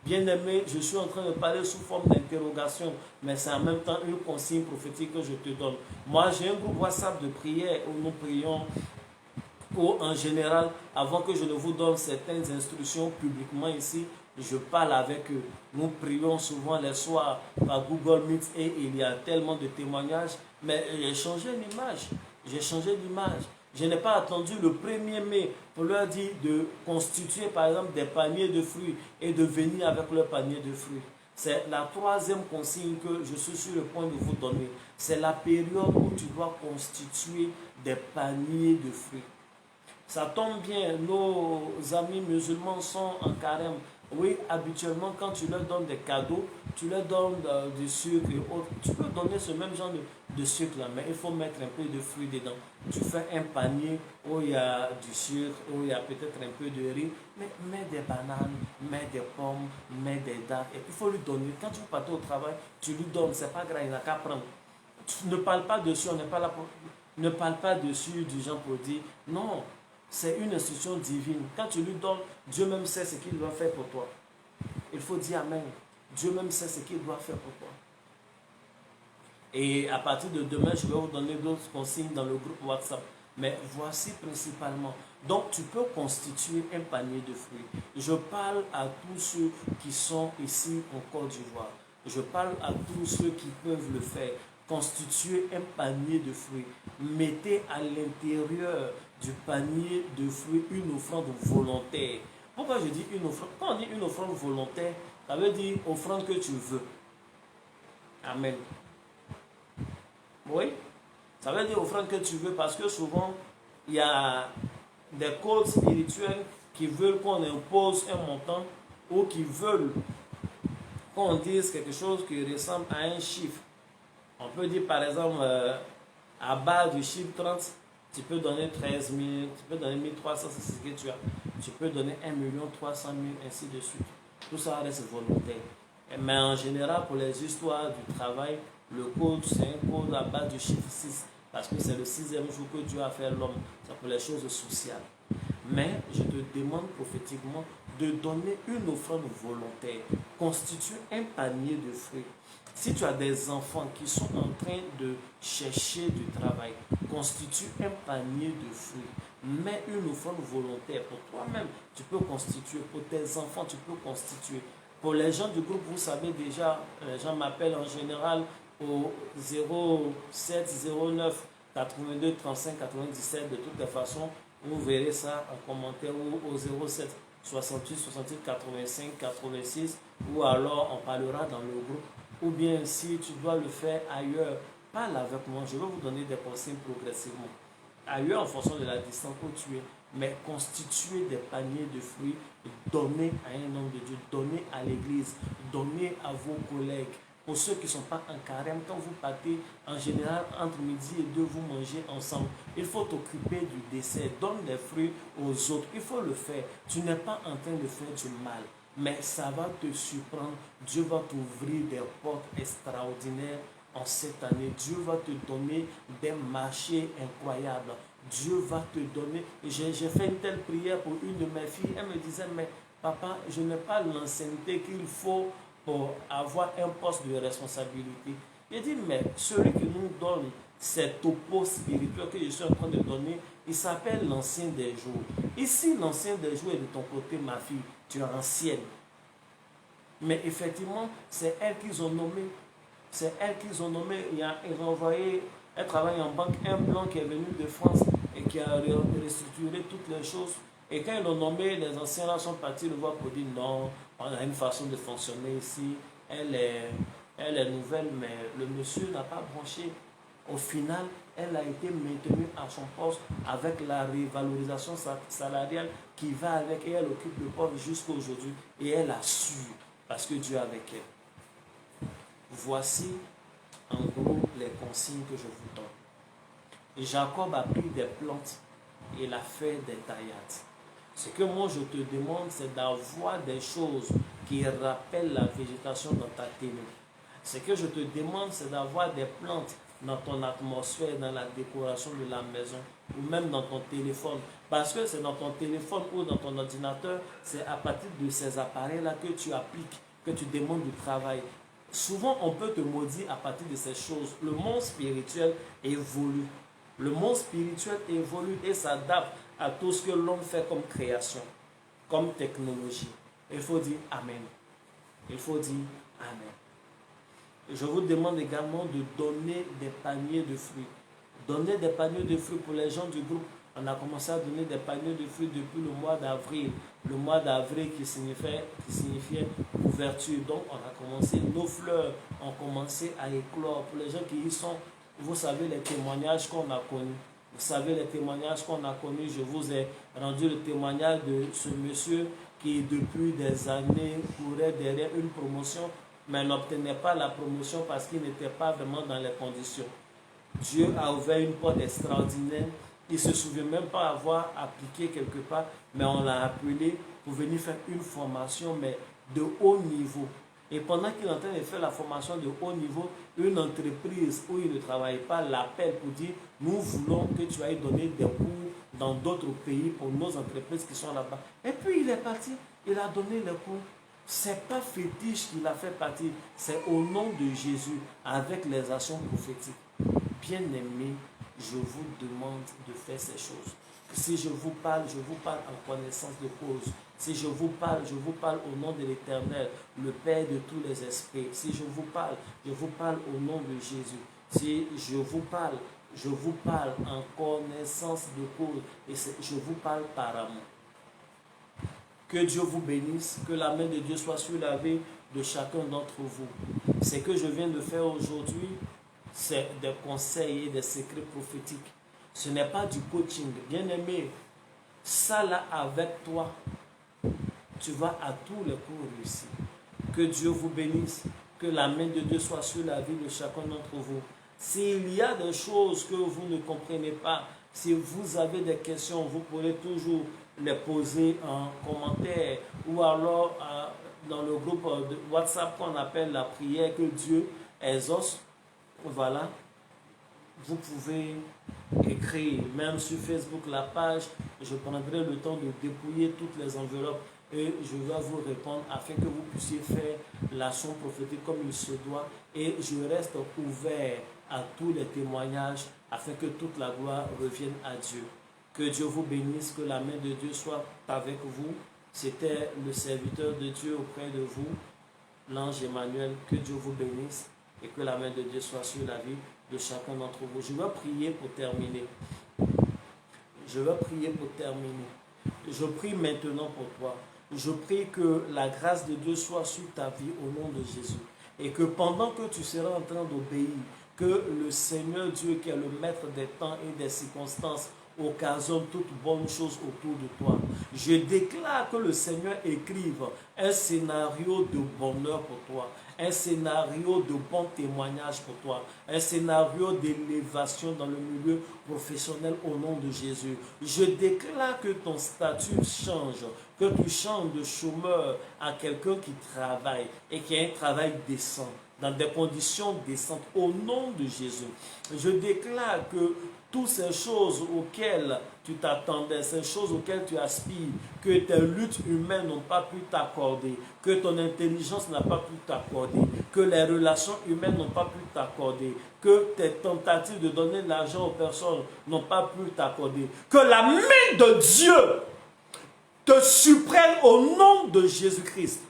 Bien-aimé, je suis en train de parler sous forme d'interrogation, mais c'est en même temps une consigne prophétique que je te donne. Moi, j'ai un groupe WhatsApp de prière où nous prions, ou en général, avant que je ne vous donne certaines instructions publiquement ici, je parle avec eux. Nous prions souvent les soirs par Google Meet et il y a tellement de témoignages, mais j'ai changé l'image. J'ai changé l'image. Je n'ai pas attendu le 1er mai pour leur dire de constituer par exemple des paniers de fruits et de venir avec leur panier de fruits. C'est la troisième consigne que je suis sur le point de vous donner. C'est la période où tu dois constituer des paniers de fruits. Ça tombe bien, nos amis musulmans sont en carême. Oui, habituellement, quand tu leur donnes des cadeaux, tu leur donnes du sucre et autres. Tu peux donner ce même genre de sucre là, mais il faut mettre un peu de fruits dedans. Tu fais un panier où il y a du sucre, où il y a peut-être un peu de riz, mais mets des bananes, mets des pommes, mets des dattes. Et puis il faut lui donner. Quand tu partes au travail, tu lui donnes, c'est pas grave, il n'a qu'à prendre. Tu ne parles pas dessus, on n'est pas là pour... Ne parle pas dessus du genre pour dire non. C'est une instruction divine. Quand tu lui donnes, Dieu même sait ce qu'il doit faire pour toi. Il faut dire Amen. Dieu même sait ce qu'il doit faire pour toi. Et à partir de demain, je vais vous donner d'autres consignes dans le groupe WhatsApp. Mais voici principalement. Donc, tu peux constituer un panier de fruits. Je parle à tous ceux qui sont ici en Côte d'Ivoire. Je parle à tous ceux qui peuvent le faire. Constituez un panier de fruits. Mettez à l'intérieur du panier de fruits une offrande volontaire. Pourquoi je dis une offrande? Quand on dit une offrande volontaire, ça veut dire offrande que tu veux. Amen. Oui, ça veut dire offrande que tu veux parce que souvent, il y a des codes spirituels qui veulent qu'on impose un montant ou qui veulent qu'on dise quelque chose qui ressemble à un chiffre. On peut dire par exemple, à base du chiffre 30, tu peux donner 13 000, tu peux donner 1300, c'est ce que tu as. Tu peux donner 1 300 000, ainsi de suite. Tout ça reste volontaire. Mais en général, pour les histoires du travail, le code, c'est un code à base du chiffre 6. Parce que c'est le 6e jour que Dieu a fait l'homme. C'est pour les choses sociales. Mais je te demande prophétiquement de donner une offrande volontaire. Constitue un panier de fruits. Si tu as des enfants qui sont en train de chercher du travail, constitue un panier de fruits. Mets une offrande volontaire pour toi-même. Tu peux constituer pour tes enfants, tu peux constituer. Pour les gens du groupe, vous savez déjà, les gens m'appellent en général au 07 09 82 35 97. De toutes les façons, vous verrez ça en commentaire ou au 07 68 68 85 86, ou alors on parlera dans le groupe. Ou bien si tu dois le faire ailleurs, parle avec moi, je vais vous donner des consignes progressivement. Ailleurs en fonction de la distance où tu es, mais constituer des paniers de fruits, donner à un homme de Dieu, donner à l'église, donner à vos collègues. Pour ceux qui ne sont pas en carême, quand vous partez, en général, entre midi et 2, vous mangez ensemble. Il faut t'occuper du dessert. Donne des fruits aux autres. Il faut le faire. Tu n'es pas en train de faire du mal, mais ça va te surprendre. Dieu va t'ouvrir des portes extraordinaires en cette année. Dieu va te donner des marchés incroyables. Dieu va te donner. J'ai fait une telle prière pour une de mes filles. Elle me disait, mais papa, je n'ai pas l'ancienneté qu'il faut pour avoir un poste de responsabilité. J'ai dit, mais celui qui nous donne cet oppo spirituel que je suis en train de donner, il s'appelle l'ancien des jours. Ici, l'ancien des jours est de ton côté, ma fille. Tu es ancienne. Mais effectivement, c'est elle qu'ils ont nommé. C'est elle qu'ils ont nommé. Ils ont envoyé, elle travaille en banque, un blanc qui est venu de France et qui a restructuré toutes les choses. Et quand ils l'ont nommé, les anciens là sont partis le voir pour dire non, on a une façon de fonctionner ici. Elle est nouvelle, mais le monsieur n'a pas branché. Au final, elle a été maintenue à son poste avec la révalorisation salariale qui va avec, et elle occupe le poste jusqu'à aujourd'hui. Et elle a su, parce que Dieu est avec elle. Voici en gros les consignes que je vous donne. Jacob a pris des plantes et il a fait des taillades. Ce que moi je te demande, c'est d'avoir des choses qui rappellent la végétation dans ta ténèbre. Ce que je te demande, c'est d'avoir des plantes dans ton atmosphère, dans la décoration de la maison, ou même dans ton téléphone. Parce que c'est dans ton téléphone ou dans ton ordinateur, c'est à partir de ces appareils-là que tu appliques, que tu demandes du travail. Souvent, on peut te maudire à partir de ces choses. Le monde spirituel évolue. Le monde spirituel évolue et s'adapte à tout ce que l'homme fait comme création, comme technologie. Il faut dire Amen. Il faut dire Amen. Je vous demande également de donner des paniers de fruits. Donner des paniers de fruits pour les gens du groupe. On a commencé à donner des paniers de fruits depuis le mois d'avril. Le mois d'avril qui signifiait ouverture. Donc on a commencé, nos fleurs ont commencé à éclore. Pour les gens qui y sont, vous savez les témoignages qu'on a connus. Vous savez les témoignages qu'on a connus. Je vous ai rendu le témoignage de ce monsieur qui depuis des années courait derrière une promotion, mais n'obtenait pas la promotion parce qu'il n'était pas vraiment dans les conditions. Dieu a ouvert une porte extraordinaire. Il ne se souvient même pas avoir appliqué quelque part, mais on l'a appelé pour venir faire une formation, mais de haut niveau. Et pendant qu'il est en train de faire la formation de haut niveau, une entreprise où il ne travaille pas l'appelle pour dire « Nous voulons que tu ailles donner des cours dans d'autres pays pour nos entreprises qui sont là-bas. » Et puis il est parti, il a donné les cours. Ce n'est pas fétiche qu'il a fait partir, c'est au nom de Jésus, avec les actions prophétiques. Bien-aimés, je vous demande de faire ces choses. Si je vous parle en connaissance de cause. Si je vous parle au nom de l'Éternel, le Père de tous les esprits. Si je vous parle au nom de Jésus. Si je vous parle en connaissance de cause. Et je vous parle par amour. Que Dieu vous bénisse, que la main de Dieu soit sur la vie de chacun d'entre vous. Ce que je viens de faire aujourd'hui, c'est des conseils et des secrets prophétiques. Ce n'est pas du coaching. Bien-aimé, ça là avec toi, tu vas à tous les coups réussir. Que Dieu vous bénisse, que la main de Dieu soit sur la vie de chacun d'entre vous. S'il y a des choses que vous ne comprenez pas, si vous avez des questions, vous pourrez toujours les poser en commentaire ou alors dans le groupe de WhatsApp qu'on appelle la prière que Dieu exauce. Voilà, vous pouvez écrire, même sur Facebook, la page, je prendrai le temps de dépouiller toutes les enveloppes et je vais vous répondre afin que vous puissiez faire l'action prophétique comme il se doit. Et je reste ouvert à tous les témoignages afin que toute la gloire revienne à Dieu. Que Dieu vous bénisse, que la main de Dieu soit avec vous. C'était le serviteur de Dieu auprès de vous, l'ange Emmanuel. Que Dieu vous bénisse et que la main de Dieu soit sur la vie de chacun d'entre vous. Je vais prier pour terminer. Je vais prier pour terminer. Je prie maintenant pour toi. Je prie que la grâce de Dieu soit sur ta vie au nom de Jésus. Et que pendant que tu seras en train d'obéir, que le Seigneur Dieu, qui est le maître des temps et des circonstances, occasionne toute bonne chose autour de toi. Je déclare que le Seigneur écrive un scénario de bonheur pour toi, un scénario de bon témoignage pour toi, un scénario d'élévation dans le milieu professionnel au nom de Jésus. Je déclare que ton statut change, que tu changes de chômeur à quelqu'un qui travaille et qui a un travail décent, dans des conditions décentes au nom de Jésus. Je déclare que toutes ces choses auxquelles tu t'attendais, ces choses auxquelles tu aspires, que tes luttes humaines n'ont pas pu t'accorder, que ton intelligence n'a pas pu t'accorder, que les relations humaines n'ont pas pu t'accorder, que tes tentatives de donner de l'argent aux personnes n'ont pas pu t'accorder, que la main de Dieu te surprenne au nom de Jésus-Christ.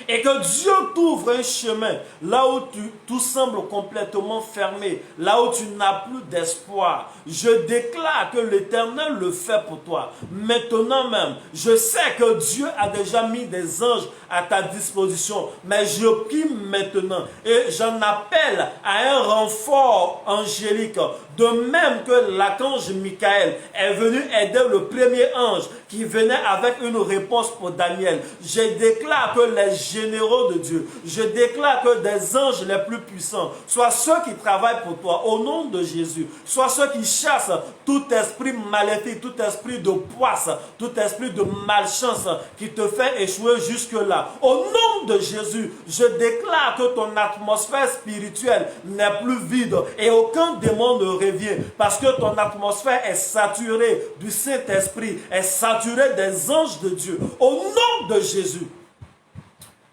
Et que Dieu t'ouvre un chemin là où tout semble complètement fermé, là où tu n'as plus d'espoir. Je déclare que l'Éternel le fait pour toi. Maintenant même, je sais que Dieu a déjà mis des anges à ta disposition, mais je prie maintenant et j'en appelle à un renfort angélique, de même que l'archange Michael est venu aider le premier ange qui venait avec une réponse pour Daniel. Je déclare que les généraux de Dieu, je déclare que des anges les plus puissants, soit ceux qui travaillent pour toi au nom de Jésus, soit ceux qui chassent tout esprit maléfique, tout esprit de poisse, tout esprit de malchance qui te fait échouer jusque-là. Au nom de Jésus, je déclare que ton atmosphère spirituelle n'est plus vide et aucun démon ne revient parce que ton atmosphère est saturée du Saint-Esprit, est saturée des anges de Dieu. Au nom de Jésus.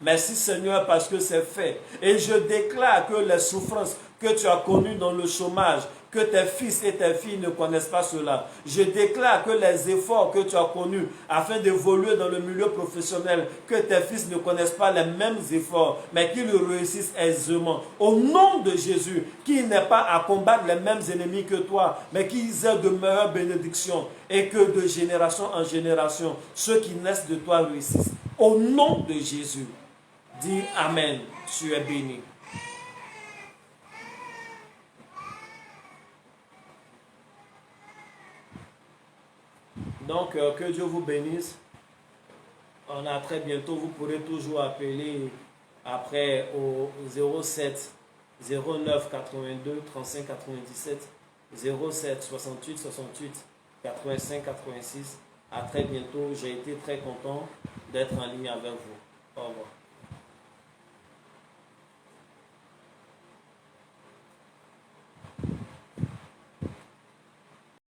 Merci Seigneur parce que c'est fait. Et je déclare que les souffrances que tu as connues dans le chômage, que tes fils et tes filles ne connaissent pas cela. Je déclare que les efforts que tu as connus afin d'évoluer dans le milieu professionnel, que tes fils ne connaissent pas les mêmes efforts, mais qu'ils réussissent aisément. Au nom de Jésus, qu'ils n'aient pas à combattre les mêmes ennemis que toi, mais qu'ils aient de meilleures bénédictions et que de génération en génération, ceux qui naissent de toi réussissent. Au nom de Jésus, dis Amen, tu es béni. Donc, que Dieu vous bénisse. On a très bientôt, vous pourrez toujours appeler après au 07 09 82 35 97 07 68 68 85 86. À très bientôt. J'ai été très content d'être en ligne avec vous. Au revoir.